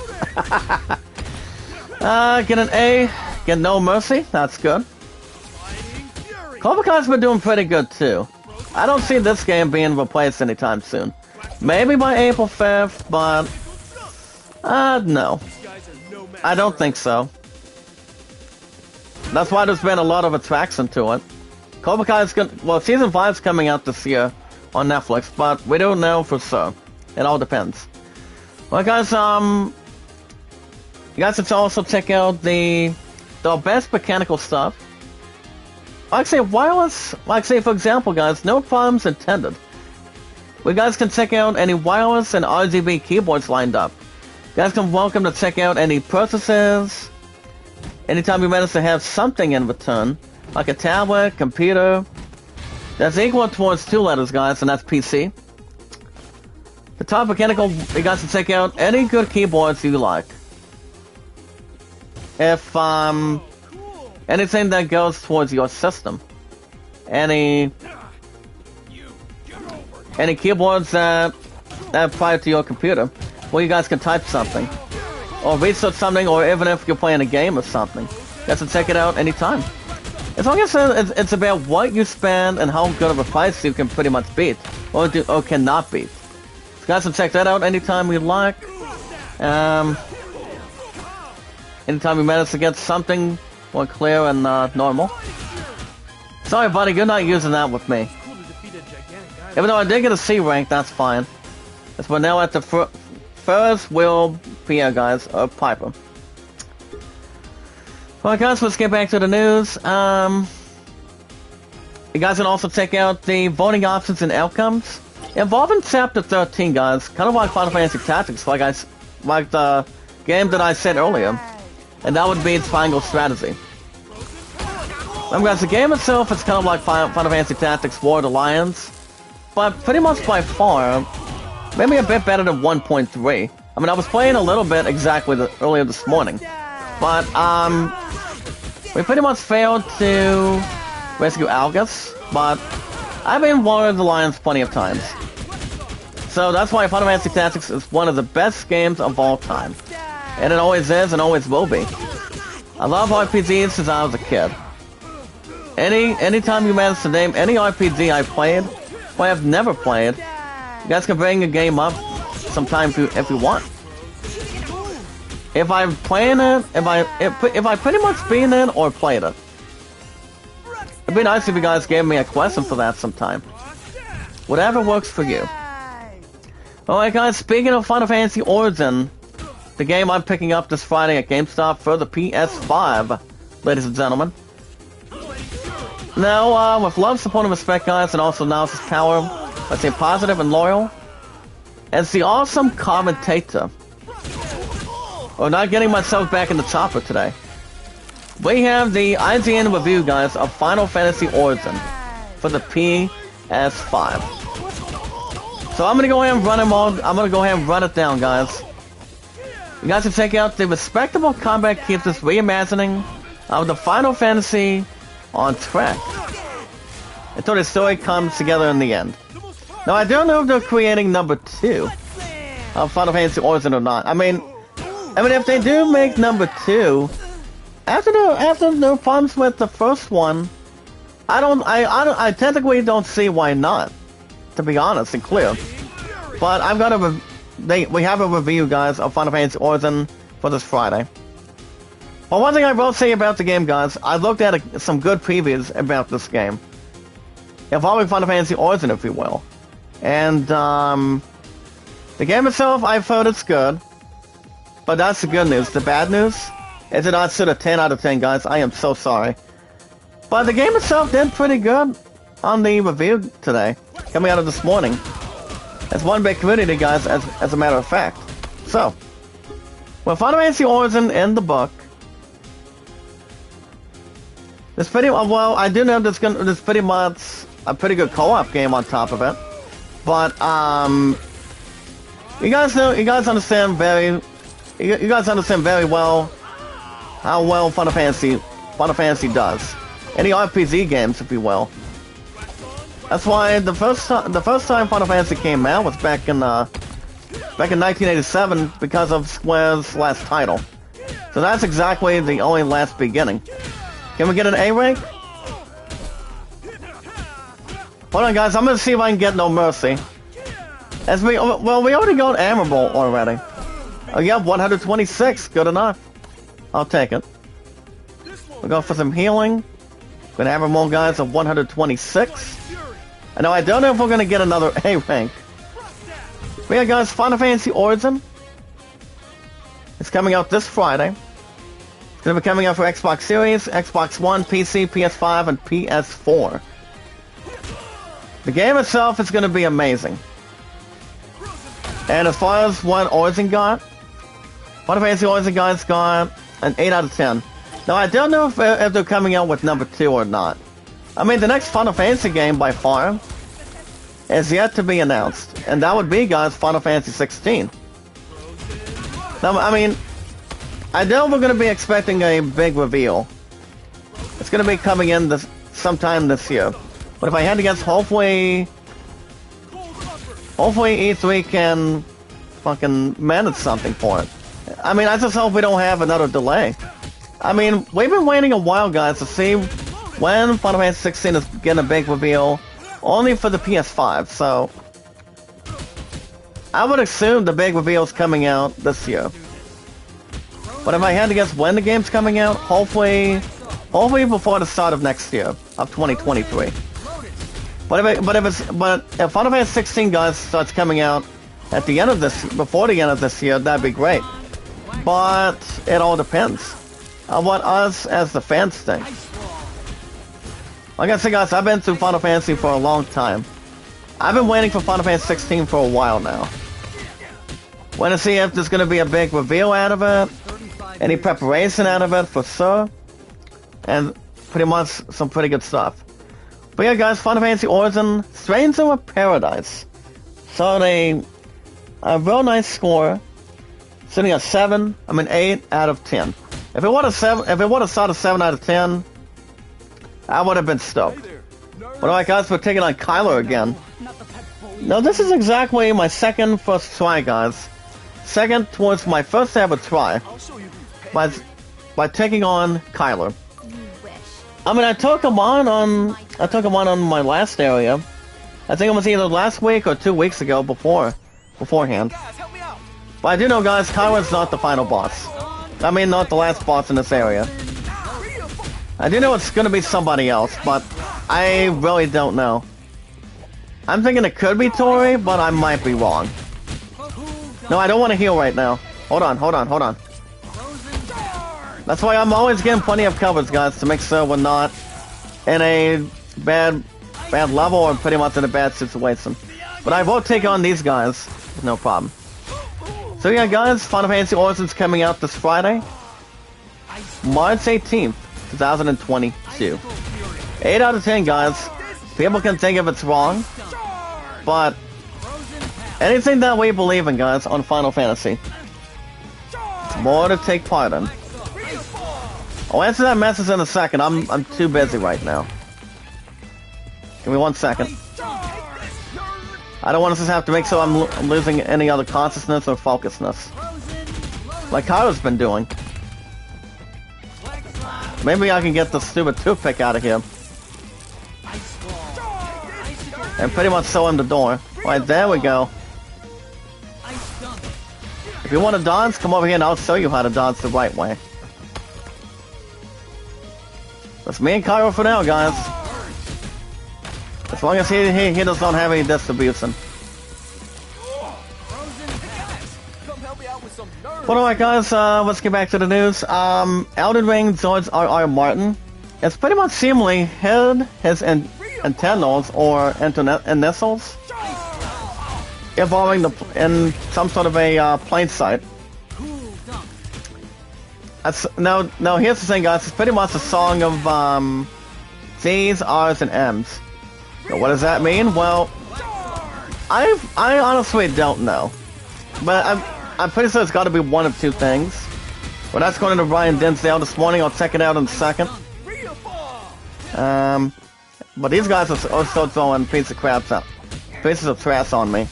Get an A, get No Mercy, that's good. Cobra Kai's been doing pretty good too. I don't see this game being replaced anytime soon. Maybe by April 5th, but... no. I don't think so. That's why there's been a lot of attraction to it. Cobra Kai's well, Season 5's coming out this year on Netflix, but we don't know for sure. It all depends. Well, guys, you guys should also check out the best mechanical stuff. Like say wireless, like say for example, guys, no problems intended. We guys can check out any wireless and RGB keyboards lined up. guys can welcome to check out any purchases. Anytime you manage to have something in return, like a tablet, computer, that's equal towards 2 letters, guys, and that's PC. The top mechanical, you guys can check out any good keyboards you like. If, anything that goes towards your system. Any keyboards that apply to your computer, where you guys can type something, or research something, or even if you're playing a game or something. You guys can check it out anytime. As long as it's about what you spend and how good of a price you can pretty much beat, or cannot beat. So you guys can check that out anytime you like. Anytime you manage to get something more clear and normal. Sorry, buddy, you're not using that with me. Even though I did get a C rank, that's fine. As we're now at the first wheel Pierre, guys, of Piper. Well, guys, let's get back to the news. You guys can also check out the voting options and outcomes involving Chapter 13, guys. Kind of like Final Fantasy Tactics, like the game that I said earlier. And that would be Triangle Strategy. Remember, guys, the game itself is kind of like Final Fantasy Tactics War of the Lions, but pretty much by far, maybe a bit better than 1.3. I mean, I was playing a little bit exactly earlier this morning, but we pretty much failed to rescue Algus, but I've been War of the Lions plenty of times. So that's why Final Fantasy Tactics is one of the best games of all time. And it always is and always will be. I love RPGs since I was a kid. Anytime you manage to name any RPG I played, or I've never played, you guys can bring a game up sometime if you want. If I'm playing it, if I pretty much been in or played it. It'd be nice if you guys gave me a question for that sometime. Whatever works for you. Alright, guys, speaking of Final Fantasy Origin, the game I'm picking up this Friday at GameStop for the PS5, ladies and gentlemen. Now, with love, support, and respect, guys, and also analysis power, let's say positive and loyal, as the awesome commentator. Oh, not getting myself back in the chopper today. We have the IGN review, guys, of Final Fantasy Origin for the PS5. So I'm gonna go ahead and run them all. I'm gonna go ahead and run it down, guys. You guys can check out the respectable combat keeps this reimagining of the Final Fantasy on track until the story comes together in the end. Now, I don't know if they're creating number 2 of Final Fantasy Origin or not. I mean, if they do make number 2, after the problems with the first one, I technically don't see why not. To be honest and clear, but I've got we have a review, guys, of Final Fantasy Origin for this Friday. Well, one thing I will say about the game, guys, I looked at some good previews about this game, involving Final Fantasy Origin, if you will. And the game itself, I've heard it's good, but that's the good news. The bad news is it not stood a 10 out of 10, guys. I am so sorry. But the game itself did pretty good on the review today, coming out of this morning. It's one big community, guys, as a matter of fact. So, with Final Fantasy Origin in the book, there's pretty well. I do know there's pretty much a pretty good co-op game on top of it, but you guys understand very well how well Final Fantasy does. Any RPG games, if you will. That's why the first time Final Fantasy came out was back in 1987 because of Square's last title. So that's exactly the only last beginning. Can we get an A rank? Hold on, guys. I'm gonna see if I can get No Mercy. We already got Admirable already. Oh yeah, 126. Good enough. I'll take it. We'll go for some healing. Gonna have more, guys, of 126. I know I don't know if we're gonna get another A rank. But yeah, guys, Final Fantasy Origin. It's coming out this Friday. It's gonna be coming out for Xbox Series, Xbox One, PC, PS5, and PS4. The game itself is gonna be amazing. And as far as what Origin got, Final Fantasy Origins guys got an 8 out of 10. Now I don't know if they're coming out with number 2 or not. I mean, the next Final Fantasy game by far is yet to be announced, and that would be, guys, Final Fantasy 16. Now, I mean, I know we're going to be expecting a big reveal. It's going to be coming in sometime this year. But if I had to guess, hopefully E3 can fucking manage something for it. I mean, I just hope we don't have another delay. I mean, we've been waiting a while, guys, to see when Final Fantasy 16 is getting a big reveal, only for the PS5, so I would assume the big reveal is coming out this year. But if I had to guess when the game's coming out, hopefully before the start of next year, of 2023. But if Final Fantasy 16, guys, starts coming out at the end of before the end of this year, that'd be great. But it all depends on what us as the fans think. Like I said, guys, I've been through Final Fantasy for a long time. I've been waiting for Final Fantasy 16 for a while now. Want to see if there's going to be a big reveal out of it, any preparation out of it for sure, and pretty much some pretty good stuff. But yeah, guys, Final Fantasy Origins Stranger of Paradise. So a real nice score, sitting at 8 out of 10. If it would have started 7 out of 10, I would have been stoked. But alright, guys, we're taking on Kyler again. Now, this is exactly my first try, guys. Second towards my first ever try by taking on Kyler. I mean, I took him on my last area. I think it was either last week or 2 weeks ago beforehand. But I do know, guys, Kyler's not the final boss. I mean, not the last boss in this area. I do know it's gonna be somebody else, but I really don't know. I'm thinking it could be Tori, but I might be wrong. No, I don't want to heal right now. Hold on. That's why I'm always getting plenty of covers, guys, to make sure we're not in a bad level or pretty much in a bad situation. But I will take on these guys, no problem. So yeah, guys, Final Fantasy Origins coming out this Friday, March 18th, 2022. 8 out of 10, guys. People can think if it's wrong, but anything that we believe in, guys, on Final Fantasy, more to take part in. I'll answer that message in a second. I'm too busy right now. Give me 1 second. I don't want to just have to make sure I'm losing any other consciousness or focusedness, like Kyra's been doing. Maybe I can get the stupid toothpick out of here and pretty much show him the door. Right, there we go. If you want to dodge, come over here and I'll show you how to dodge the right way. That's me and Kyra for now, guys. As long as he does not have any distribution. But alright, guys, let's get back to the news. Elden Ring George R.R. Martin has pretty much seemingly hid his antennas or initials involving in some sort of a plain sight. Now here's the thing, guys. It's pretty much a song of Z's, R's, and M's. So what does that mean? Well, I honestly don't know, but I'm pretty sure it's got to be one of two things. Well, that's going to Brian Dinsdale this morning. I'll check it out in a second. But these guys are still throwing pieces of trash on me.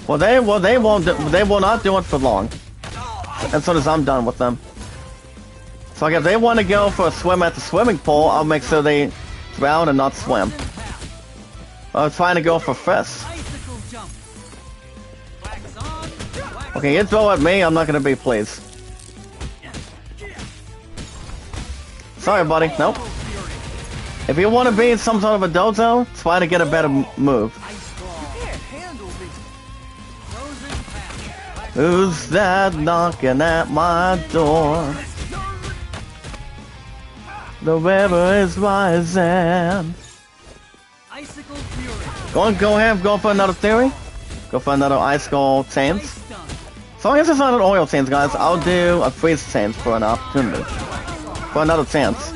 Well, they will not do it for long. As soon as I'm done with them. So like, if they want to go for a swim at the swimming pool, I'll make sure they drown and not swim. I'm trying to go for fish. Okay, you throw at me, I'm not gonna be pleased. Sorry, buddy. Nope. If you want to be in some sort of a dojo, try to get a better move. Who's that knocking at my door? The river is rising. Go ahead, go for another theory. Go for another icicle chains. long as it's not an oil chance, guys, I'll do a freeze chance for an opportunity. For another chance.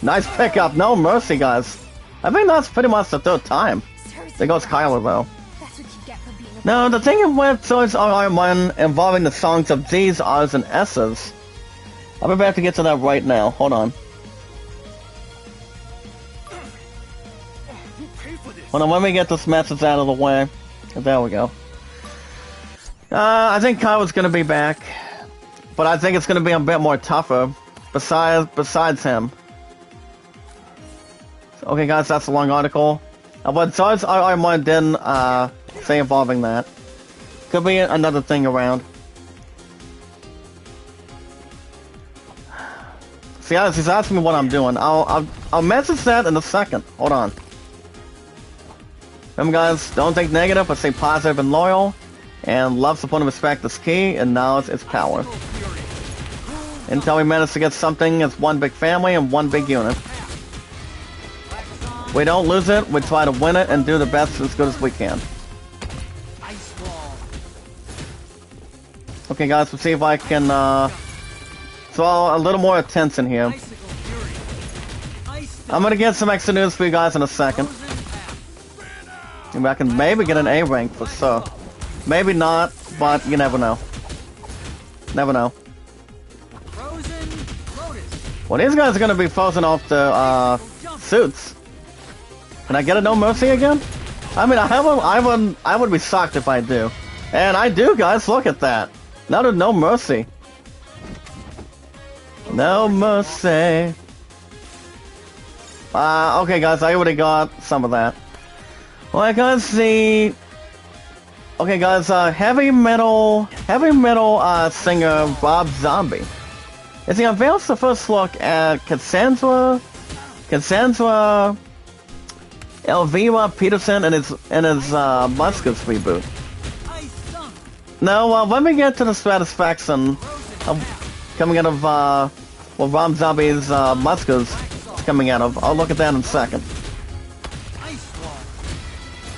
Nice pickup, no mercy, guys. I think that's pretty much the third time. There goes Kyler, though. Now, the thing with Swords RR1 involving the songs of G's, R's, and S's. I'm about to get to that right now. Hold on. Hold on, let me get this message out of the way. There we go. I think Kyler's gonna be back. But I think it's gonna be a bit more tougher. Besides him. Okay, guys, that's a long article. But Swords RR1 didn't say involving that. Could be another thing around. See, he's asking me what I'm doing. I'll message that in a second. Hold on. Remember, guys, don't think negative, but stay positive and loyal. And love, support, and respect is key, and knowledge is power. Until we manage to get something as one big family and one big unit. We don't lose it, we try to win it and do the best as good as we can. Okay, guys, let's see if I can draw a little more attention here. I'm gonna get some extra news for you guys in a second. Maybe I can maybe get an A rank for sure. Maybe not, but you never know. Never know. Well, these guys are gonna be frozen off the suits. Can I get a no mercy again? I mean, I would be shocked if I do. And I do, guys. Look at that. Not a no mercy. No mercy. Okay, guys. I already got some of that. Well, guys, see. Okay, guys. Heavy metal singer Rob Zombie. As he unveils the first look at Cassandra Elvira Peterson and his Muskers reboot. Now, let me get to the satisfaction of coming out of Rob Zombie's Muskers coming out of. I'll look at that in a second.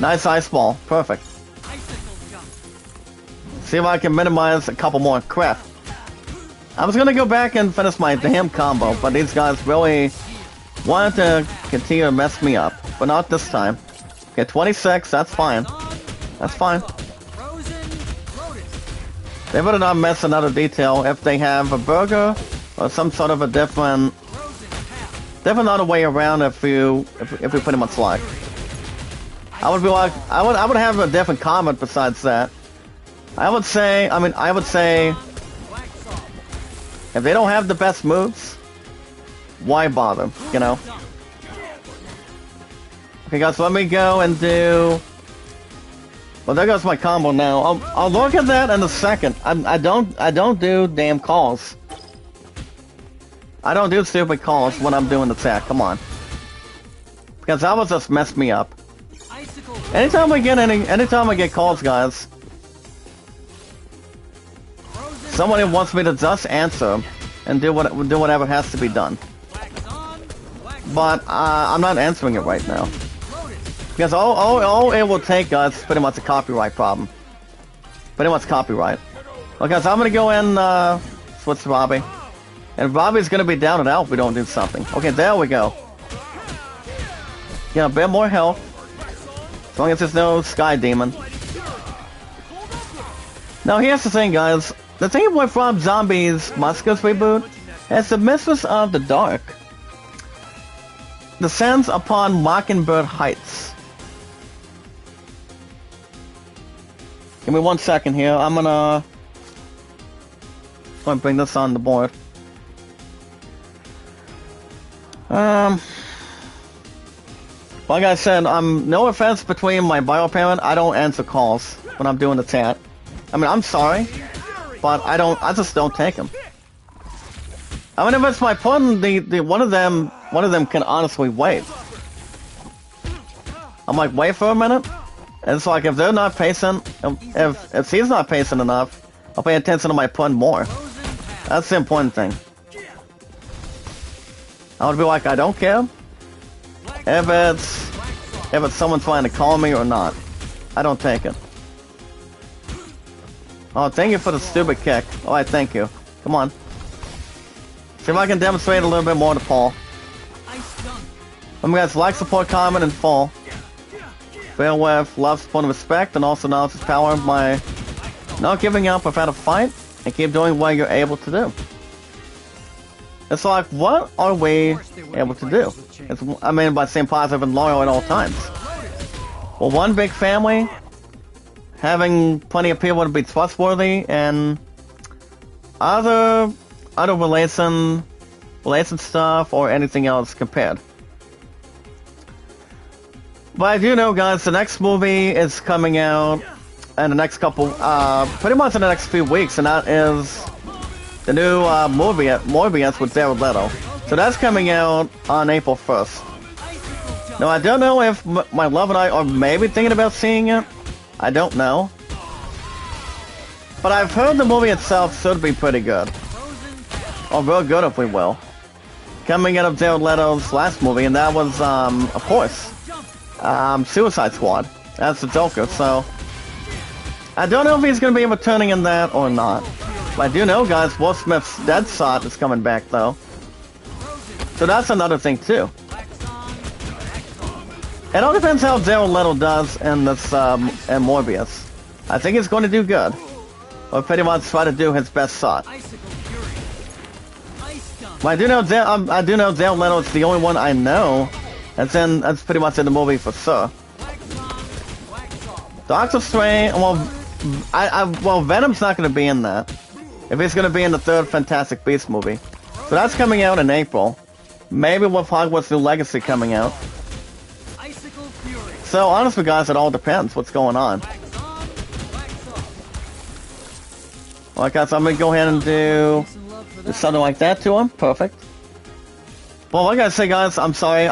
Nice ice ball, perfect. See if I can minimize a couple more. Crap. I was gonna go back and finish my damn combo, but these guys really wanted to continue to mess me up. But not this time. Okay, 26, that's fine. That's fine. They better not miss another detail if they have a burger or some sort of a different other way around if we pretty much like. I would be like, I would have a different comment besides that. I would say, if they don't have the best moves, why bother, you know? Okay, guys, let me go and do. Well, there goes my combo now. I'll look at that in a second. I don't do damn calls. I don't do stupid calls when I'm doing the attack. Come on, because that would just mess me up. Anytime I get calls, guys, somebody wants me to just answer and do whatever has to be done. But I'm not answering it right now. Because all it will take, guys, is pretty much a copyright problem. Pretty much copyright. Okay, so I'm gonna go in, switch to Robbie. And Robbie's gonna be down and out if we don't do something. Okay, there we go. Yeah, a bit more health. As long as there's no Sky Demon. Now, here's the thing, guys. The thing with Rob Zombie's Muskers reboot is the Mistress of the Dark descends upon Mockingbird Heights. Give me 1 second here. I'm gonna bring this on the board. Like I said, no offense between my bio parent. I don't answer calls when I'm doing the chat. I mean, I'm sorry, but I just don't take them. I mean, if it's my pun, one of them can honestly wait. I'm like, wait for a minute. And it's like, if they're not patient, if he's not patient enough, I'll pay attention to my pun more. That's the important thing. I would be like, I don't care if it's someone trying to call me or not. I don't take it. Oh, thank you for the stupid kick. Alright, thank you. Come on. See if I can demonstrate a little bit more to Paul. Remember guys, like, support, comment, and fall. Fail with love, support, and respect, and also knowledge is power by not giving up without a fight, and keep doing what you're able to do. It's like, what are we able to do? I mean, by staying positive and loyal at all times. Well, one big family, having plenty of people to be trustworthy, and other relation stuff or anything else compared. But I do know, guys, the next movie is coming out in the next couple, pretty much in the next few weeks, and that is the new movie, Morbius with Jared Leto. So that's coming out on April 1st. Now, I don't know if my love and I are maybe thinking about seeing it. I don't know. But I've heard the movie itself should be pretty good. Or real good, if we will. Coming out of Jared Leto's last movie, and that was, of course, Suicide Squad. That's the Joker, so I don't know if he's going to be returning in that or not. But I do know, guys, Will Smith's Deadshot is coming back, though. So that's another thing, too. It all depends how Jared Leto does in this, in Morbius. I think he's going to do good. Or pretty much try to do his best shot. But I do know Jared Leto is the only one I know that's pretty much in the movie for sure. Doctor Strange, well, Venom's not going to be in that. If he's going to be in the third Fantastic Beasts movie. So that's coming out in April. Maybe with Hogwarts New Legacy coming out. So honestly, guys, it all depends what's going on. Well, guys, I'm going to go ahead and do something like that to him. Perfect. Well, like I say, guys, I'm sorry.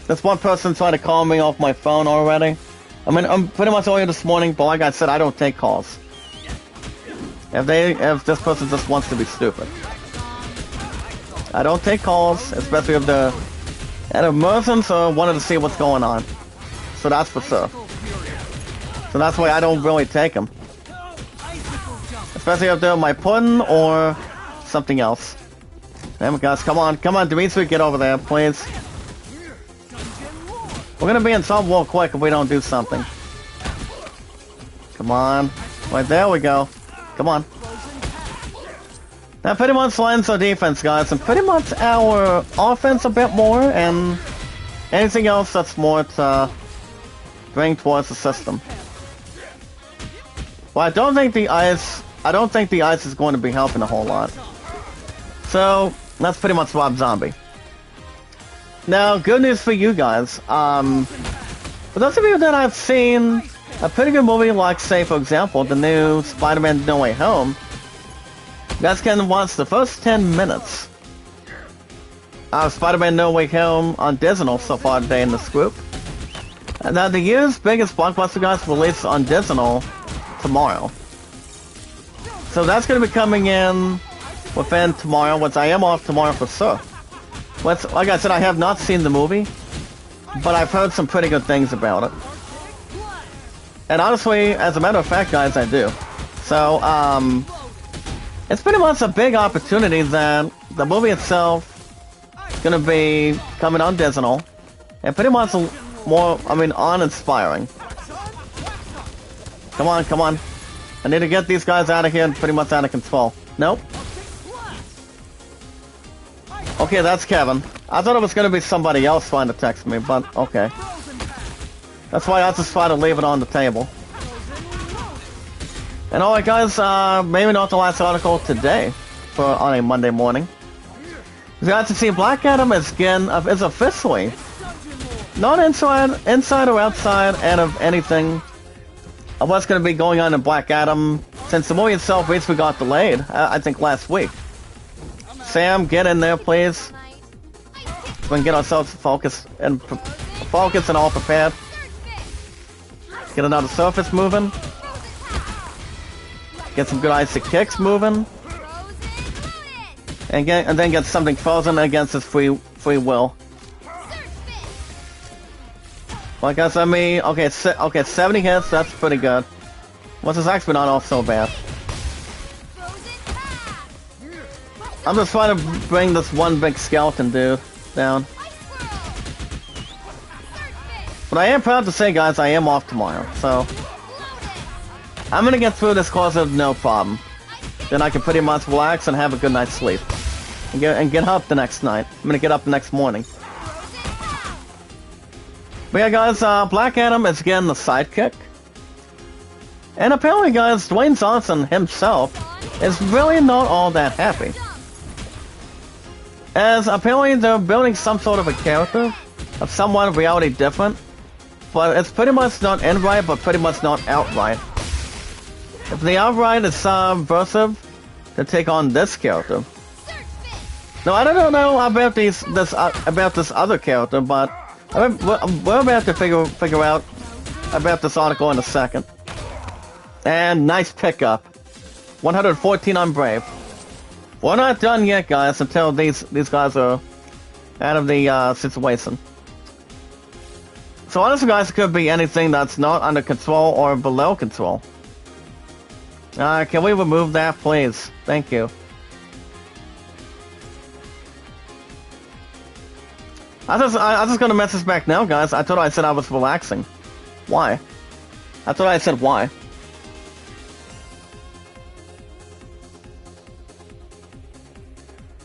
There's one person trying to call me off my phone already. I mean, I'm pretty much earlier this morning, but like I said, I don't take calls. If this person just wants to be stupid. I don't take calls, especially if they're at emergence or wanted to see what's going on. So that's for sure. So that's why I don't really take them. Especially if they're my pudding or something else. Damn it, guys, come on, Dimitri, get over there, please. We're gonna be in trouble real quick if we don't do something. Come on. Right, there we go. Come on. That pretty much lines our defense, guys, and pretty much our offense a bit more, and anything else that's more to bring towards the system. Well, I don't think the ice is going to be helping a whole lot. So, that's pretty much Rob Zombie. Now, good news for you guys. For those of you that have seen a pretty good movie like, say, for example, the new Spider-Man No Way Home, you guys can watch the first 10 minutes of Spider-Man No Way Home on Disney so far today in this group. And now the year's biggest blockbuster, guys, released on Disney tomorrow. So that's going to be coming in within tomorrow, which I am off tomorrow for sure. Like I said, I have not seen the movie, but I've heard some pretty good things about it. And honestly, as a matter of fact, guys, I do. So, it's pretty much a big opportunity that the movie itself is going to be coming on Disney, and pretty much more, awe-inspiring. Come on, come on. I need to get these guys out of here and pretty much out of control. Nope. Okay, that's Kevin. I thought it was going to be somebody else trying to text me, but okay. That's why I just try to leave it on the table. And alright, guys, maybe not the last article today on a Monday morning. You got to see Black Adam is officially not inside or outside and of anything of what's going to be going on in Black Adam, since the movie itself basically got delayed, I think last week. Sam, get in there, please. So we can get ourselves focused and all prepared. Get another surface moving. Get some good icy kicks moving. And then get something frozen against his free will. Well, guys, okay, 70 hits, that's pretty good. Well, this is actually not all so bad. I'm just trying to bring this one big skeleton dude down. But I am proud to say, guys, I am off tomorrow, so I'm gonna get through this course with no problem. Then I can pretty much relax and have a good night's sleep. And get up the next night. I'm gonna get up the next morning. But yeah, guys, Black Adam is getting the sidekick. And apparently, guys, Dwayne Johnson himself is really not all that happy. As apparently they're building some sort of a character of somewhat reality different. But it's pretty much not outright, but pretty much not outright. If the outright is subversive to take on this character. No, I don't know about this other character, but we're about to figure out about this article in a second. And nice pickup, 114 on Brave. We're not done yet, guys, until these guys are out of the situation. So honestly, guys, it could be anything that's not under control or below control. Can we remove that, please? Thank you. I just gonna message back now, guys. I thought I said I was relaxing. Why? I thought I said why.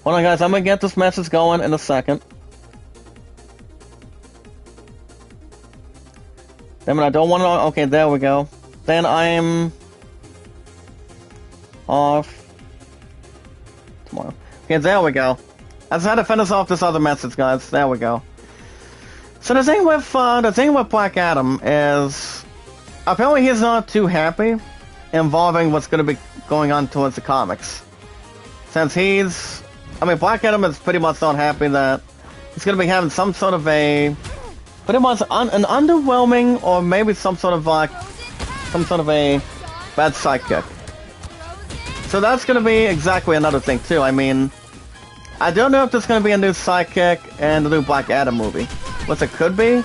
Hold on, guys. I'm gonna get this message going in a second. Damn it, I don't want to... Okay, there we go. Then I'm... off... tomorrow. Okay, there we go. I just had to finish off this other message, guys. There we go. So the thing with Black Adam is... apparently he's not too happy involving what's going to be going on towards the comics. Since he's... I mean, Black Adam is pretty much not happy that he's going to be having some sort of a... pretty much an underwhelming, or maybe some sort of a bad sidekick. So that's going to be exactly another thing too. I mean, I don't know if there's going to be a new sidekick and the new Black Adam movie, which it could be.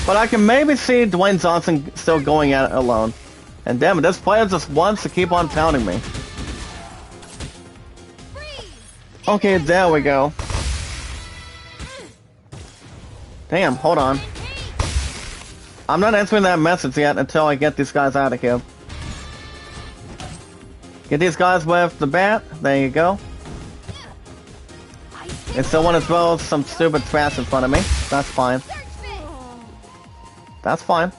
But I can maybe see Dwayne Johnson still going at it alone. And damn it, this player just wants to keep on pounding me. Okay, there we go. Damn, hold on. I'm not answering that message yet until I get these guys out of here. Get these guys with the bat. There you go. And still want to throw some stupid trash in front of me. That's fine. That's fine.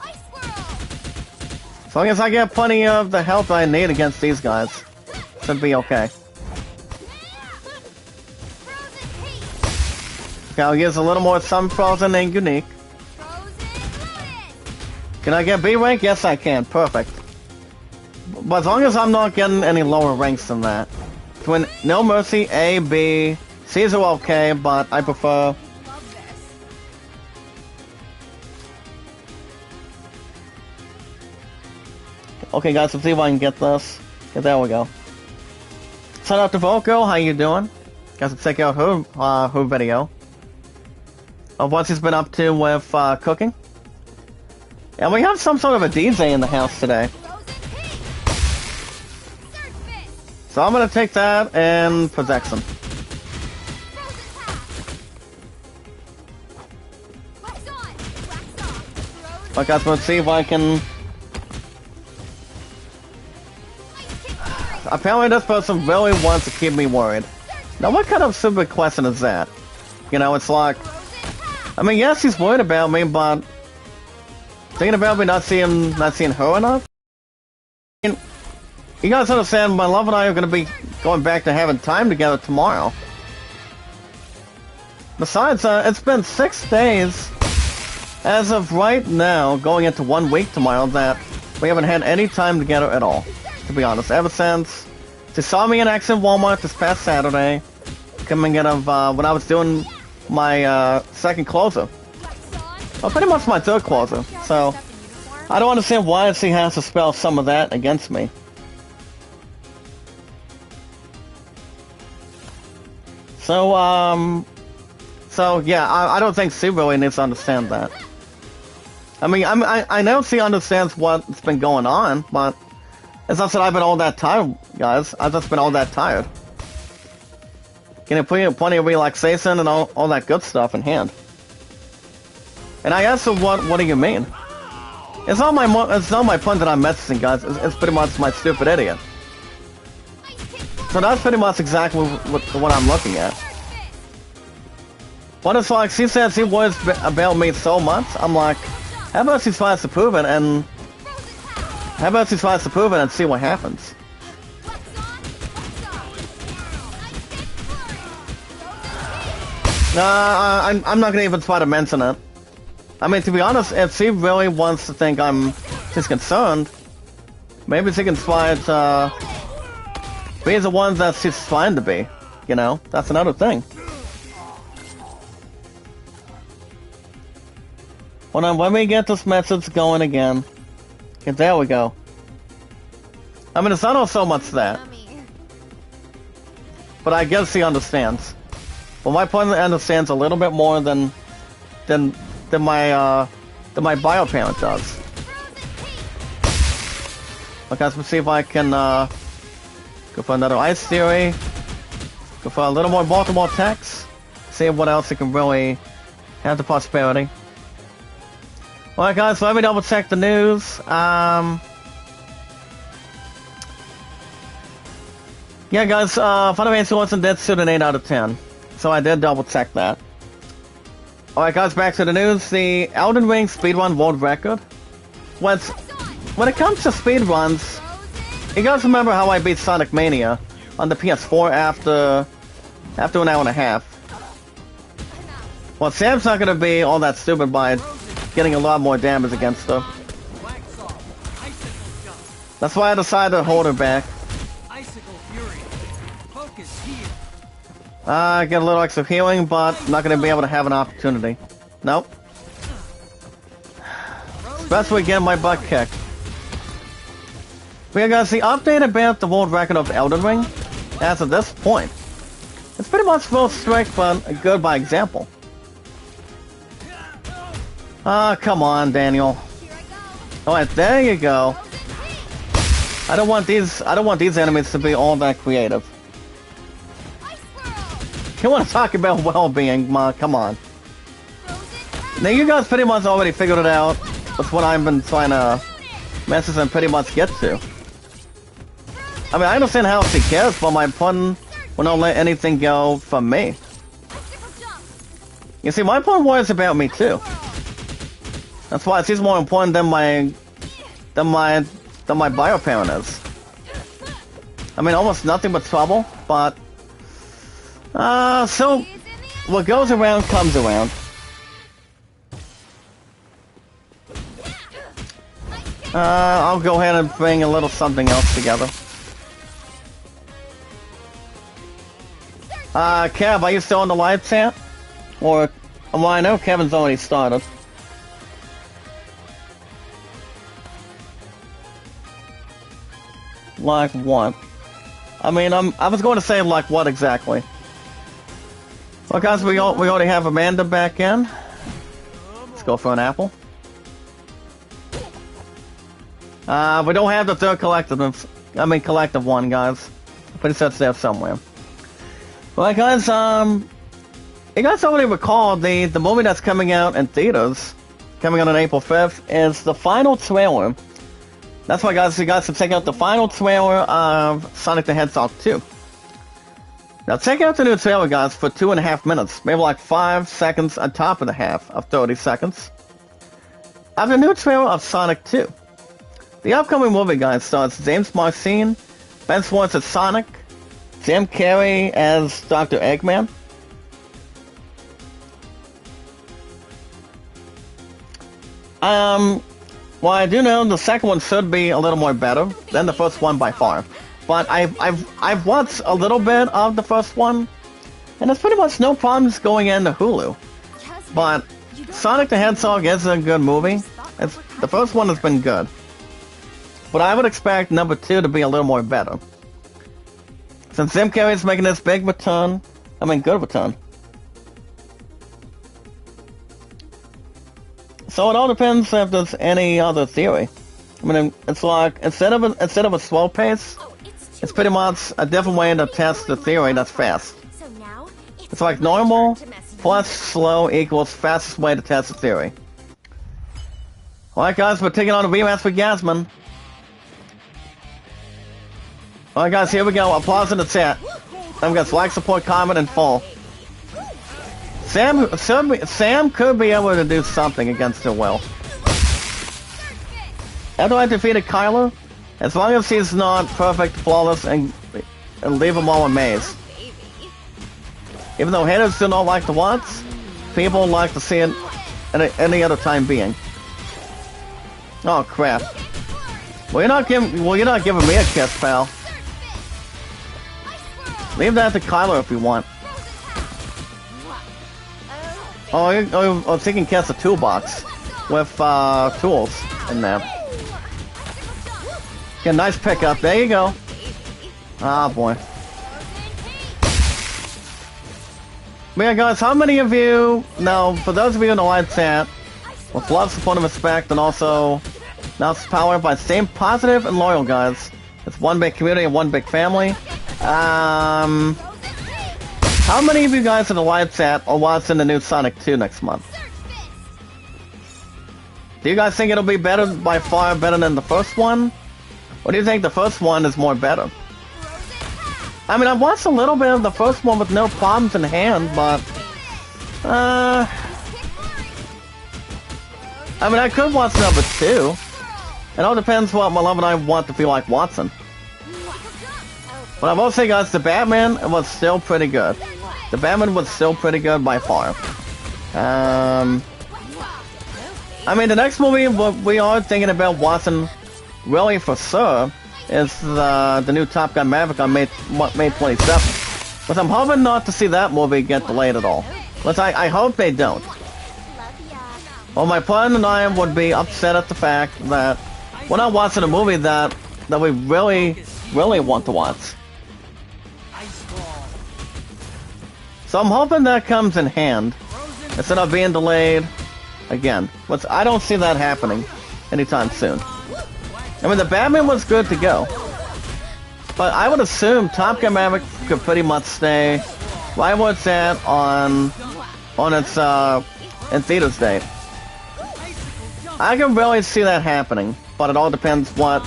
As long as I get plenty of the health I need against these guys, should be okay. Okay, I'll use a little more Sun Frozen and Unique. Can I get B rank? Yes, I can. Perfect. But as long as I'm not getting any lower ranks than that. Twin, No Mercy, A, B, C's are okay, but I prefer... Okay, guys, let's see if I can get this. Okay, there we go. Shout out to Volko, how you doing? Guys, let's check out her video of what she's been up to with cooking. And we have some sort of a DJ in the house today. So I'm gonna take that and project some. Alright, guys, let's see if I can... Apparently this person really wants to keep me worried. Now what kind of stupid question is that? You know, it's like... I mean, yes, he's worried about me, but... thinking about me not seeing her enough? I mean, you guys understand, my love and I are going to be going back to having time together tomorrow. Besides, it's been 6 days, as of right now, going into 1 week tomorrow, that we haven't had any time together at all, to be honest. Ever since she saw me in action Walmart this past Saturday, coming out of when I was doing my second closer. Well, pretty much my third closer, so I don't understand why she has to spell some of that against me. So yeah, I don't think she really needs to understand that. I mean, I know she understands what's been going on, but it's not that I've been all that tired, guys. I've just been all that tired. getting plenty of relaxation and all that good stuff in hand. And I asked her, what do you mean? It's not my point that I'm messaging, guys. It's pretty much my stupid idiot. So that's pretty much exactly what I'm looking at. But it's like, she said she worries about me so much. I'm like, how about she tries to prove it and... How about she tries to prove it and see what happens? I'm not gonna even try to mention it. I mean, to be honest, if she really wants to think she's concerned, maybe she can try to be the one that she's trying to be. You know, that's another thing. Hold on, let me get this message going again. Okay, there we go. I mean, it's not so much that. But I guess he understands. Well, my partner understands a little bit more than my bio parent does. Okay, let's see if I can go for another ice theory. Go for a little more Baltimore text. See what else it can really have the prosperity. Alright guys, so let me double check the news. Yeah guys, Final Fantasy wasn't dead suit an 8 out of 10. So I did double check that. Alright guys, back to the news. The Elden Ring speedrun world record. When it comes to speedruns, you guys remember how I beat Sonic Mania on the PS4 after an hour and a half. Well, Sam's not gonna be all that stupid by getting a lot more damage against her. That's why I decided to hold her back. Get a little extra healing, but not gonna be able to have an opportunity. Nope. Especially getting my butt kicked. We guys, the update about the world record of Elden Ring, as of this point, it's pretty much full strict, but good by example. Ah, come on, Daniel. Alright, there you go. I don't want these enemies to be all that creative. You want to talk about well-being, come on. Now you guys pretty much already figured it out. That's what I've been trying to message and pretty much get to. I mean, I understand how she cares, but my pun will not let anything go from me. You see, my pun worries about me too. That's why she's more important than my bio parent is. I mean, almost nothing but trouble, but so what goes around comes around. I'll go ahead and bring a little something else together. Kev, are you still on the live chat? Or, well, I know Kevin's already started. Like what? I mean, I was going to say like what exactly. Well, guys, we already have Amanda back in. Let's go for an apple. We don't have the third collective one, guys. But it's there somewhere. Well, guys, you guys already recall the movie that's coming out in theaters, coming out on April 5th, is the final trailer. That's why, guys, you guys should check out the final trailer of Sonic the Hedgehog 2. Now, check out the new trailer, guys, for 2.5 minutes. Maybe like 5 seconds on top of the half of 30 seconds. Of the new trailer of Sonic 2. The upcoming movie, guys, stars James Marsden, Ben Schwartz as Sonic, Jim Carrey as Dr. Eggman. Well, I do know the second one should be a little more better than the first one by far. But I've watched a little bit of the first one, and there's pretty much no problems going into Hulu. But Sonic the Hedgehog is a good movie. The first one has been good. But I would expect number 2 to be a little more better. Since Jim Carrey's making this big return, good return. So it all depends if there's any other theory. I mean, it's like, instead of a slow pace, it's pretty much a different way to test the theory that's fast. So now It's like normal plus slow equals fastest way to test the theory. Alright guys, we're taking on a rematch for Yasmin. Alright guys, here we go. Applause in the chat. Them guys, like, support, comment, and fall. Sam could be able to do something against her will. After I defeated Kyler, as long as he's not perfect, flawless, and leave them all amazed. Even though haters do not like the once, people like to see it at any other time being. Oh crap! Well, you're not giving me a kiss, pal. Leave that to Kyler if you want. Oh, so you can cast a toolbox with tools in there. Get a nice pickup. There you go. Ah, boy. But yeah, guys, how many of you... Now, for those of you in the live chat, with love, support, and respect, and also... Now it's powered by same positive and loyal guys. It's one big community and one big family. How many of you guys in the live chat are watching the new Sonic 2 next month? Do you guys think it'll be better, by far better than the first one? Or do you think the first one is more better? I mean, I watched a little bit of the first one with no problems in hand, but... I mean, I could watch number 2. It all depends what my love and I want to feel like watching. But I will say, guys, the Batman was still pretty good. The Batman was still pretty good by far. I mean, the next movie we are thinking about watching, really for sure, is the new Top Gun Maverick on May 27th. But I'm hoping not to see that movie get delayed at all. But I hope they don't. Well, my partner and I would be upset at the fact that we're not watching a movie that we really want to watch. So I'm hoping that comes in hand instead of being delayed again. But I don't see that happening anytime soon. I mean, the Batman was good to go, but I would assume Top Gun Maverick could pretty much stay right where it's at on its in theaters date. I can really see that happening, but it all depends what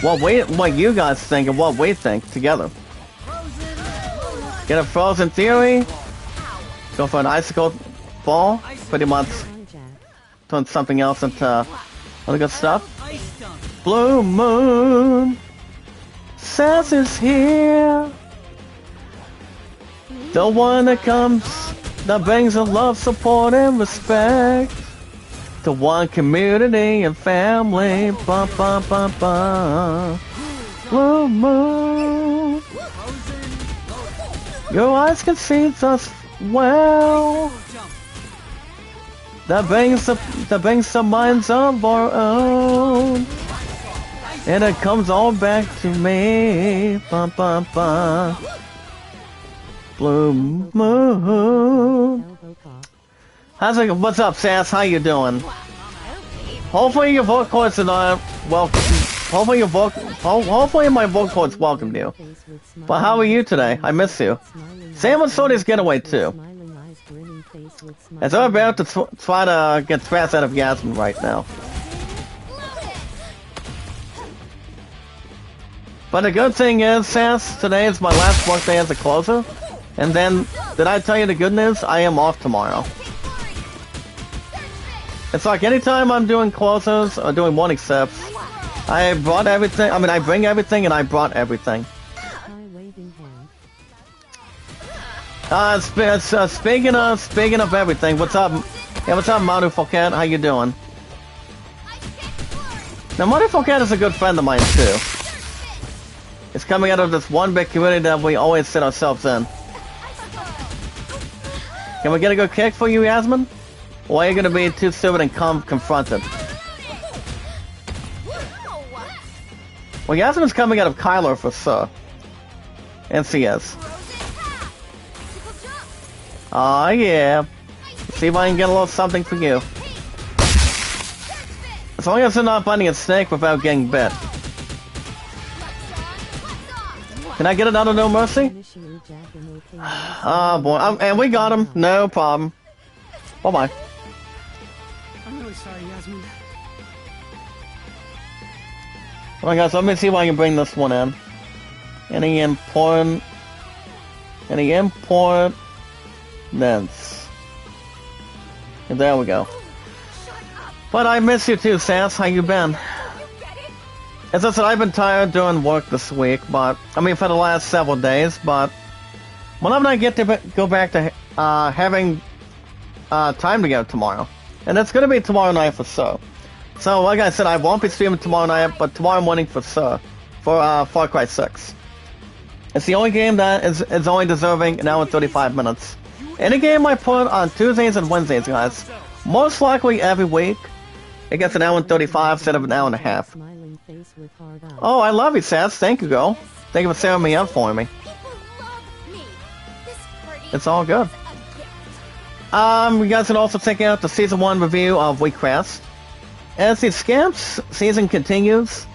you guys think and what we think together. Get a Frozen theory, go for an icicle fall, pretty much turn something else into other good stuff. Blue Moon says it's here, the one that comes, that brings a love, support, and respect to one community and family. Bum, bum, bum, bum. Blue Moon, your eyes can see us well. That brings the minds of our own, and it comes all back to me. Bum, bum, bum. Blue Moon. What's up, Sass? How you doing? Hopefully your vote cords are not welcome. Hopefully my vote cords welcomed you. But how are you today? I miss you. Sam was Sony's getaway too. As I'm about to try to get fast out of Yasmin right now. But the good thing is, Sass, today is my last workday as a closer. And then, did I tell you the good news? I am off tomorrow. It's like anytime I'm doing closers or doing one accepts, I brought everything. I mean, I bring everything and I brought everything. Speaking of everything, what's up? Yeah, what's up, Manu Fouquet? How you doing? Now, Manu Fouquet is a good friend of mine too. It's coming out of this one big community that we always sit ourselves in. Can we get a good kick for you, Yasmin? Or are you gonna be too stupid and confronted? Well, Yasmin's coming out of Kyler for sure. And she is. Aw, yeah. Let's see if I can get a little something for you. As long as they're not biting a snake without getting bit. Can I get another No Mercy? Oh boy, and we got him. No problem. Bye-bye. I'm really sorry, Yasmin. Alright guys, let me see if I can bring this one in. Any important... And there we go. But I miss you too, Sass. How you been? As I said, I've been tired doing work this week, but... I mean, for the last several days, but... Whenever I get to go back to having time together tomorrow. And it's gonna be tomorrow night for sure. So, like I said, I won't be streaming tomorrow night, but tomorrow morning for sure. For Far Cry 6. It's the only game that is only deserving an hour and 35 minutes. Any game I put on Tuesdays and Wednesdays, guys, most likely every week, it gets an hour and 35 instead of an hour and a half. Oh, I love you, Sass. Thank you, girl. Thank you for setting me up for me. It's all good. You guys can also check out the Season 1 review of WeCraft. As the Scamps season continues,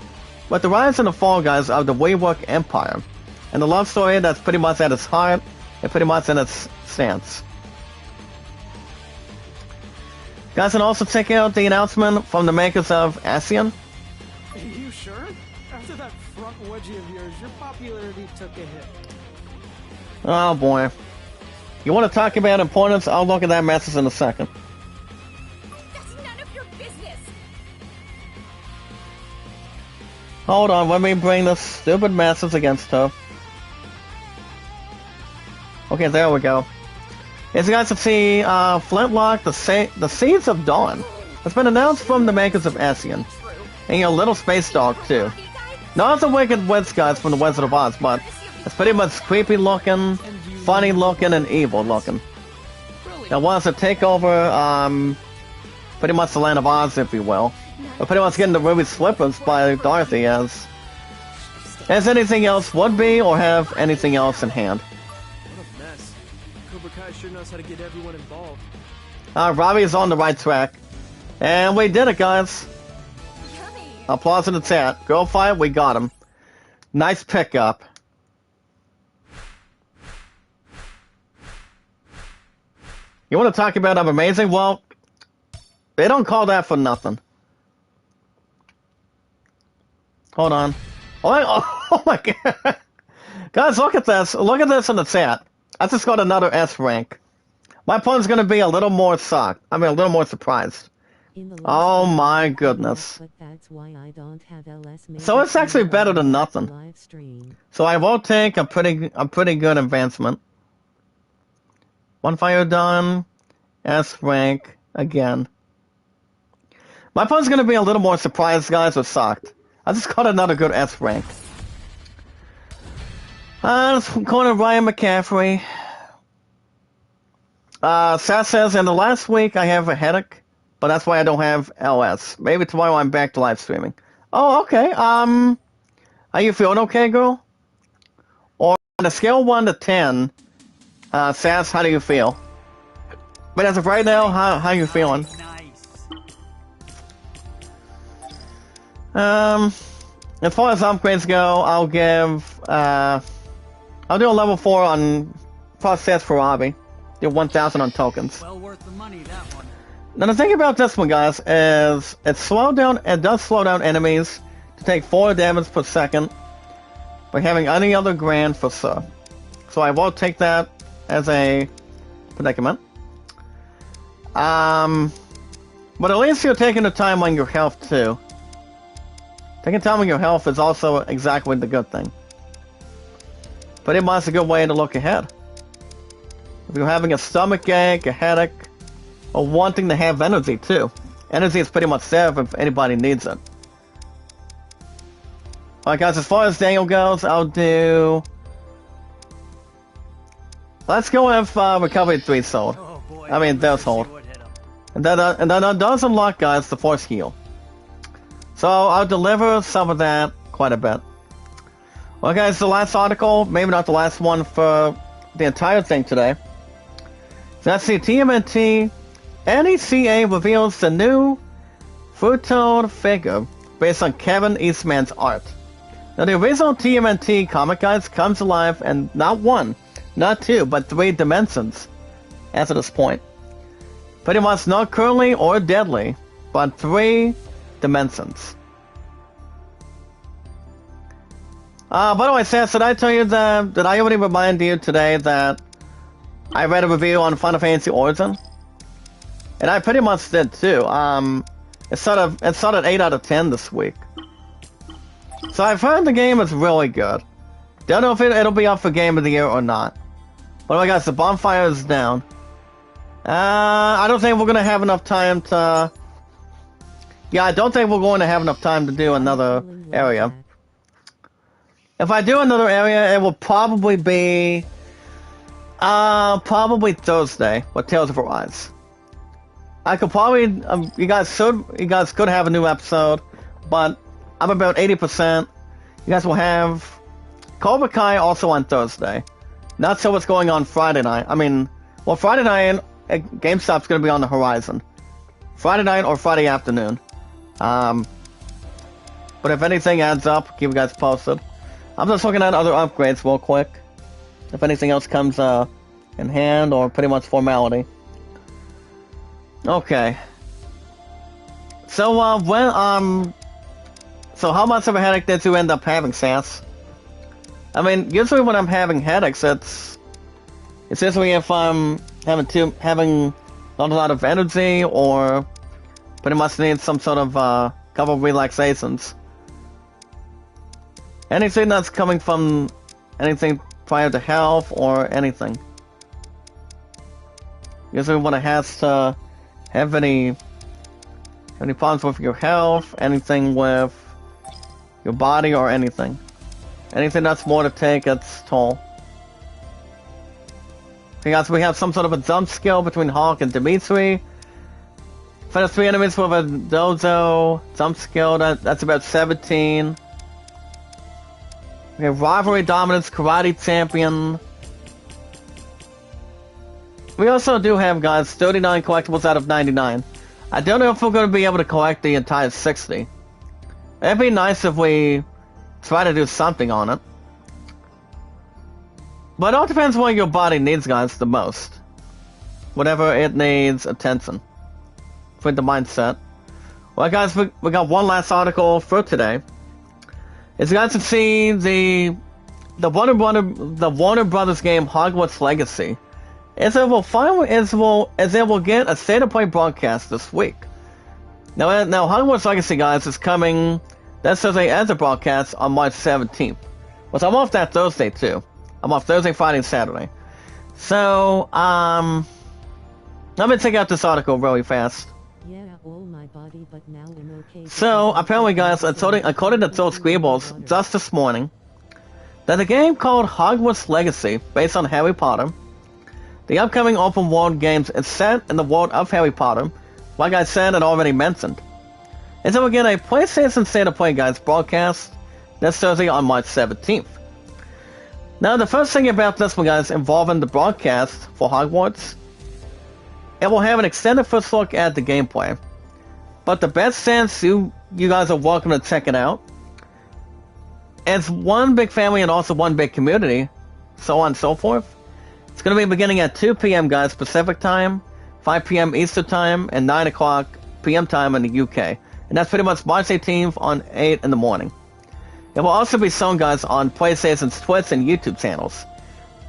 with the rise and the fall, guys, of the WeWork Empire, and the love story that's pretty much at its heart, and pretty much in its stance. Guys can also check out the announcement from the makers of ASEAN. Are you sure? After that front wedgie of yours, your popularity took a hit. Oh boy. You want to talk about importance? I'll look at that message in a second. That's none of your business. Hold on, let me bring this stupid message against her. Okay, there we go. As you guys can see, Flintlock, the Seeds of Dawn, has been announced from the makers of ASEAN. And your little space dog, too. Not the Wicked Witch guys from the Wizard of Oz, but it's pretty much creepy looking, funny looking, and evil looking. It wants to take over, pretty much the land of Oz, if you will. But pretty much getting the ruby slippers by Dorothy as anything else would be, or have anything else in hand. Cobra Kai sure knows how to get everyone involved. Robbie is on the right track. And we did it, guys. Applause in the chat. Girl fight, we got him. Nice pickup. You want to talk about I'm amazing? Well, they don't call that for nothing. Hold on. Oh my god. Guys, look at this. Look at this in the chat. I just got another S rank. My opponent's going to be a little more shocked. I mean, a little more surprised. Oh my goodness. So it's actually better than nothing. So I will take a pretty good advancement. One fire done. S rank again. My opponent's going to be a little more surprised, guys, or shocked. I just got another good S rank. Corner Ryan McCaffrey. Sass says, in the last week I have a headache, but that's why I don't have LS. Maybe tomorrow I'm back to live streaming. Oh, okay. Are you feeling okay, girl? Or on a scale of 1 to 10, Sass, how do you feel? But as of right now, how are you feeling? As far as upgrades go, I'll give, I'll do a level 4 on process for Robbie. Do 1,000 on tokens. Well worth the money, that one. Now the thing about this one, guys, is it does slow down enemies to take 4 damage per second by having any other grand for sure. So I will take that as a predicament. But at least you're taking the time on your health too. Taking time on your health is also exactly the good thing. Pretty much a good way to look ahead. If you're having a stomach ache, a headache, or wanting to have energy too. Energy is pretty much there if anybody needs it. Alright guys, as far as Daniel goes, I'll do... Let's go with Recovery 3 Soul. Oh boy, I mean, there's Hold. And that does unlock, guys, the Force Heal. So I'll deliver some of that quite a bit. Well guys, the last article, maybe not the last one for the entire thing today. So that's the TMNT NECA reveals the new Fruitone figure based on Kevin Eastman's art. Now, the original TMNT comic, guys, comes alive in not one, not two, but three dimensions as of this point. Pretty much not currently or deadly, but three dimensions. By the way, Seth, did I tell you that, did I already remind you today that I read a review on Final Fantasy Origin? And I pretty much did too. It's sort of 8 out of 10 this week. So I've heard the game is really good. Don't know if it'll be up for Game of the Year or not. But I guess the bonfire is down. I don't think we're gonna have enough time to... Yeah, I don't think we're going to have enough time to do another area. If I do another area, it will probably be... probably Thursday with Tales of Arise. I could probably... you guys could have a new episode, but I'm about 80%. You guys will have Cobra Kai also on Thursday. Not sure what's going on Friday night. I mean, well, Friday night, GameStop's going to be on the horizon. Friday night or Friday afternoon. But if anything adds up, keep you guys posted. I'm just looking at other upgrades real quick. If anything else comes in hand, or pretty much formality. Okay. So, so how much of a headache did you end up having, Sass? I mean, usually when I'm having headaches, it's usually if I'm having not a lot of energy, or pretty much need some sort of couple of relaxations. Anything that's coming from anything prior to health or anything. Usually when it has to have any problems with your health, anything with your body or anything. Anything that's more to take its toll. Okay guys, we have some sort of a jump skill between Hawk and Dimitri. Finish 3 enemies with a dozo jump skill, that's about 17. We have Rivalry Dominance, Karate Champion. We also do have, guys, 39 collectibles out of 99. I don't know if we're going to be able to collect the entire 60. It'd be nice if we try to do something on it. But it all depends what your body needs, guys, the most. Whatever it needs attention. For the mindset. Well, guys, we got one last article for today. As you guys can see, the Warner Brothers game Hogwarts Legacy it will get a state of play broadcast this week. Now Hogwarts Legacy, guys, is coming. That says as a broadcast on March 17th. Which I'm off that Thursday too. I'm off Thursday, Friday, and Saturday. So let me take out this article really fast. Yeah, all my body, but now I'm okay. So, apparently, guys, according to Joel Scribbles, just this morning, that a game called Hogwarts Legacy, based on Harry Potter, the upcoming open world games is set in the world of Harry Potter, like I said and already mentioned. And so we'll get a PlayStation State of Play, guys, broadcast this Thursday on March 17th. Now, the first thing about this one, guys, involving the broadcast for Hogwarts, it will have an extended first look at the gameplay. But the best sense you guys are welcome to check it out. It's one big family and also one big community, so on and so forth. It's going to be beginning at 2 p.m. guys, Pacific time, 5 p.m. Eastern time, and 9 o'clock p.m. time in the UK. And that's pretty much March 18th on 8 in the morning. It will also be shown, guys, on PlayStation's Twitch and YouTube channels.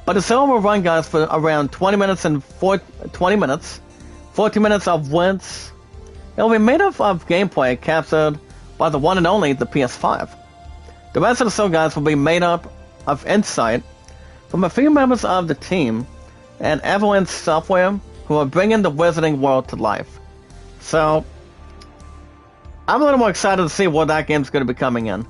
But the show will run, guys, for around 20 minutes, 14 minutes of which it will be made up of gameplay captured by the one and only the PS5. The rest of the show, guys, will be made up of insight from a few members of the team and Avalanche Software who are bringing the Wizarding world to life. So, I'm a little more excited to see what that game's going to be coming in.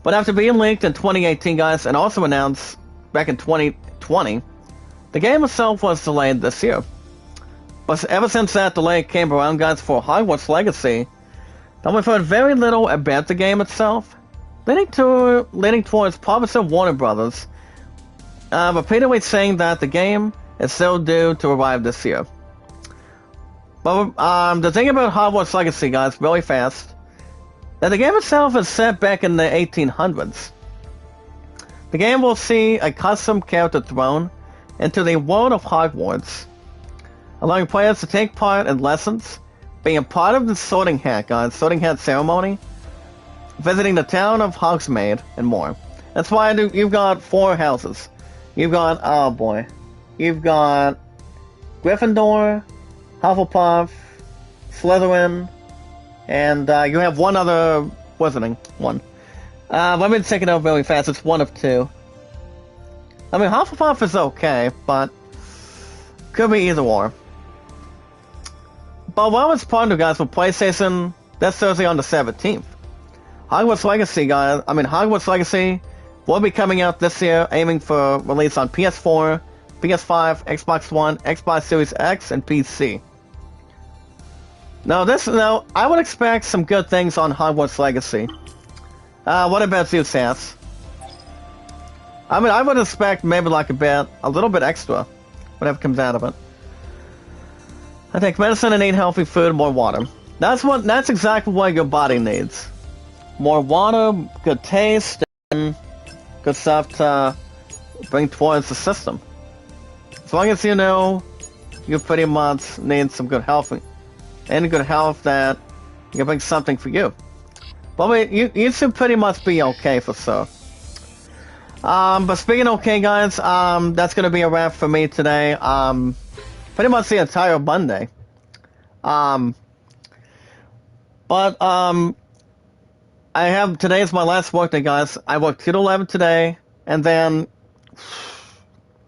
But after being leaked in 2018, guys, and also announced back in 2020, the game itself was delayed this year. But ever since that delay came around, guys, for Hogwarts Legacy, then we've heard very little about the game itself, leading towards publisher Warner Brothers, repeatedly saying that the game is still due to arrive this year. But the thing about Hogwarts Legacy, guys, really fast, Now, the game itself is set back in the 1800s. The game will see a custom character thrown into the world of Hogwarts, allowing players to take part in lessons, being a part of the Sorting Hat ceremony, visiting the town of Hogsmeade, and more. That's why you've got 4 houses. You've got, oh boy, you've got Gryffindor, Hufflepuff, Slytherin, and you have one other wizarding one. Let me take it out really fast. It's one of 2. I mean, Hufflepuff is okay, but could be either or. But what was part of, guys, with PlayStation this Thursday on the 17th? Hogwarts Legacy will be coming out this year, aiming for release on PS4, PS5, Xbox One, Xbox Series X, and PC. Now, I would expect some good things on Hogwarts Legacy. What about you, Sass? I mean, I would expect maybe like a little bit extra, whatever comes out of it. I take medicine and eat healthy food, more water. That's exactly what your body needs. More water, good taste, and good stuff to bring towards the system. As long as you know you pretty much need some good health, and good health that can bring something for you. But you should pretty much be okay for sure. But speaking okay, guys, that's gonna be a wrap for me today. Pretty much the entire Monday. Today's my last work day, guys. I work 2 to 11 today, and then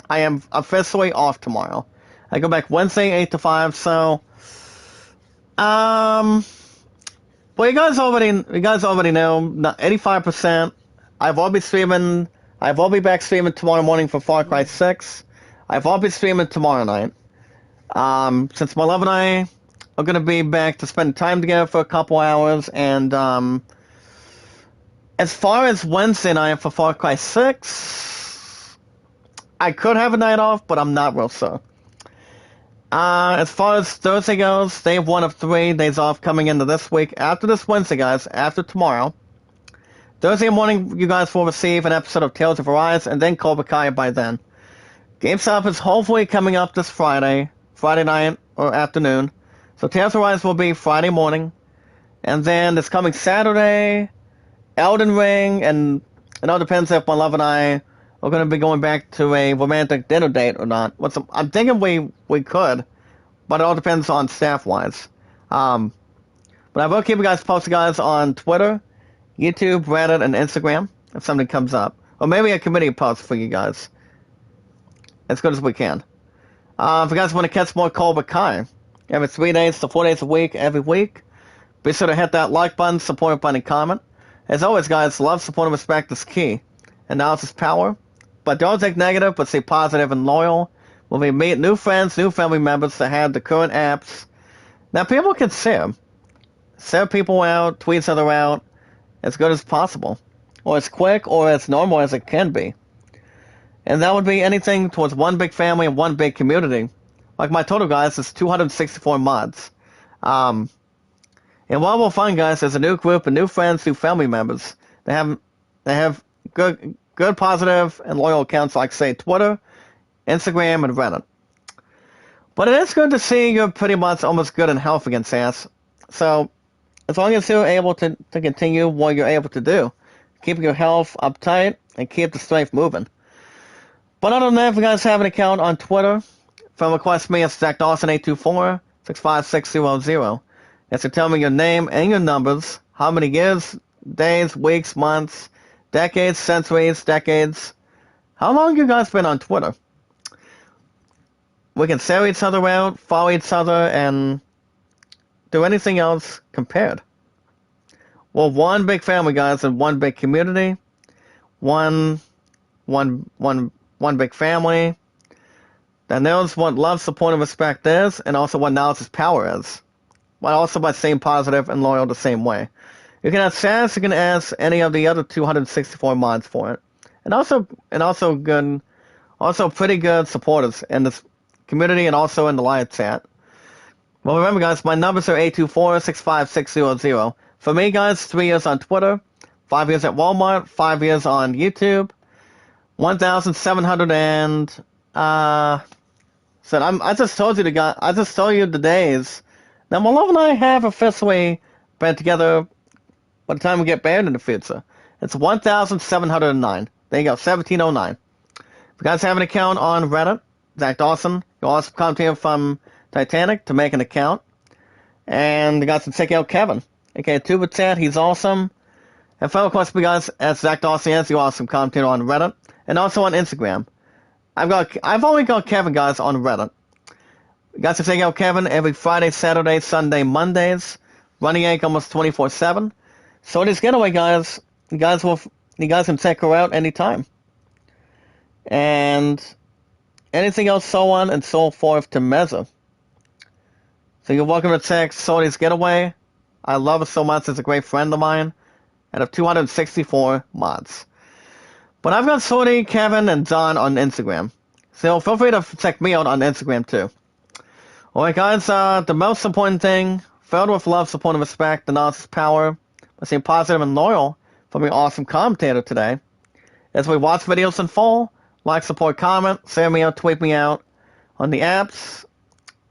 I am officially off tomorrow. I go back Wednesday 8 to 5, so well, you guys already know 85%. I will be back streaming tomorrow morning for Far Cry 6. I will be streaming tomorrow night. Since my love and I are gonna be back to spend time together for a couple hours, and as far as Wednesday night for Far Cry 6, I could have a night off, but I'm not real sure. As far as Thursday goes, they have 1 of 3 days off coming into this week. After this Wednesday, guys, after tomorrow, Thursday morning, you guys will receive an episode of Tales of Arise, and then Cobra Kai by then. GameStop is hopefully coming up this Friday night or afternoon. So Tales of Arise will be Friday morning. And then it's coming Saturday, Elden Ring, and it all depends if my love and I are going to be going back to a romantic dinner date or not. I'm thinking we could, but it all depends on staff-wise. But I will keep you guys posted, guys, on Twitter, YouTube, Reddit, and Instagram if something comes up. Or maybe a committee post for you guys. As good as we can. If you guys want to catch more Cobra Kai, every 3 days to 4 days a week, every week, be sure to hit that like button, support button, and comment. As always, guys, love, support, and respect is key. Analysis power. But don't think negative, but stay positive and loyal. When we meet new friends, new family members that have the current apps. Now, people can share. Share people out, tweet each other out, as good as possible. Or as quick or as normal as it can be. And that would be anything towards one big family and one big community. Like my total, guys, is 264 mods. And what we'll find, guys, is a new group of new friends, new family members. They have good, positive, and loyal accounts like, say, Twitter, Instagram, and Reddit. But it is good to see you're pretty much almost good in health again, Sass. So, as long as you're able to continue what you're able to do, keep your health uptight and keep the strength moving. But other than that, if you guys have an account on Twitter, friend request me at ZachDawson824-65600. That's to tell me your name and your numbers, how many years, days, weeks, months, decades, centuries, decades. How long you guys been on Twitter? We can share each other out, follow each other, and do anything else compared. Well, one big family, guys, and one big community. One big family that knows what love, support, and respect is, and also what knowledge is power is. But also by staying positive and loyal the same way. You can ask Sass, you can ask any of the other 264 mods for it. And also pretty good supporters in this community and also in the live chat. Well, remember, guys, my numbers are 824-65600. For me, guys, 3 years on Twitter, 5 years at Walmart, 5 years on YouTube, 1,700 and said I just told you the days. Now my love and I have officially been together by the time we get married in the future. It's 1,709. There you go, 1709. If you guys have an account on Reddit, Zach Dawson, you'll also come to him from Titanic to make an account. And you guys can check out Kevin. Okay, Tuba Chat, he's awesome. And follow, of course, you guys, as Zach Dawson is, you're awesome content on Reddit. And also on Instagram. I've only got Kevin, guys, on Reddit. You guys can check out Kevin every Friday, Saturday, Sunday, Mondays. Running egg almost 24/7. So this getaway, guys, you guys can check her out anytime. And anything else, so on and so forth to measure. So you're welcome to check Sorty's Getaway. I love it so much. It's a great friend of mine. Out of 264 mods. But I've got Sorty, Kevin, and John on Instagram. So feel free to check me out on Instagram too. Alright guys, the most important thing, filled with love, support, and respect, and knowledge is power. I stay positive and loyal from your awesome commentator today. As we watch videos in full, like, support, comment, share me out, tweet me out on the apps.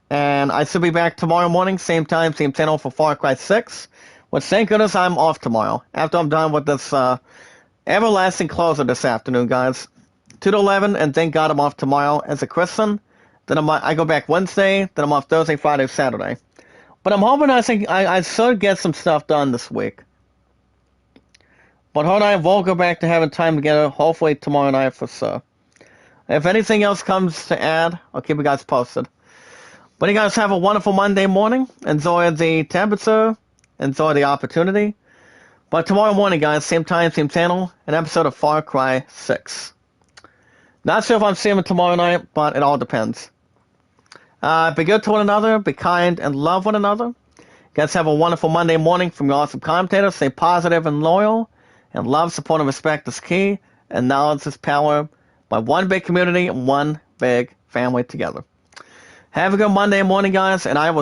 And I should be back tomorrow morning, same time, same channel for Far Cry 6. Which, thank goodness, I'm off tomorrow. After I'm done with this everlasting closer this afternoon, guys. 2 to 11, and thank God I'm off tomorrow as a Christian. Then I go back Wednesday, then I'm off Thursday, Friday, Saturday. But I'm hoping I should get some stuff done this week. But her and I will go back to having time together, hopefully tomorrow night for sure. If anything else comes to add, I'll keep you guys posted. But you guys have a wonderful Monday morning. Enjoy the temperature. Enjoy the opportunity. But tomorrow morning, guys, same time, same channel, an episode of Far Cry 6. Not sure if I'm seeing it tomorrow night, but it all depends. Be good to one another, be kind, and love one another. You guys have a wonderful Monday morning from your awesome commentator. Stay positive and loyal. And love, support, and respect is key. And knowledge is power. By one big community and one big family together. Have a good Monday morning, guys, and I will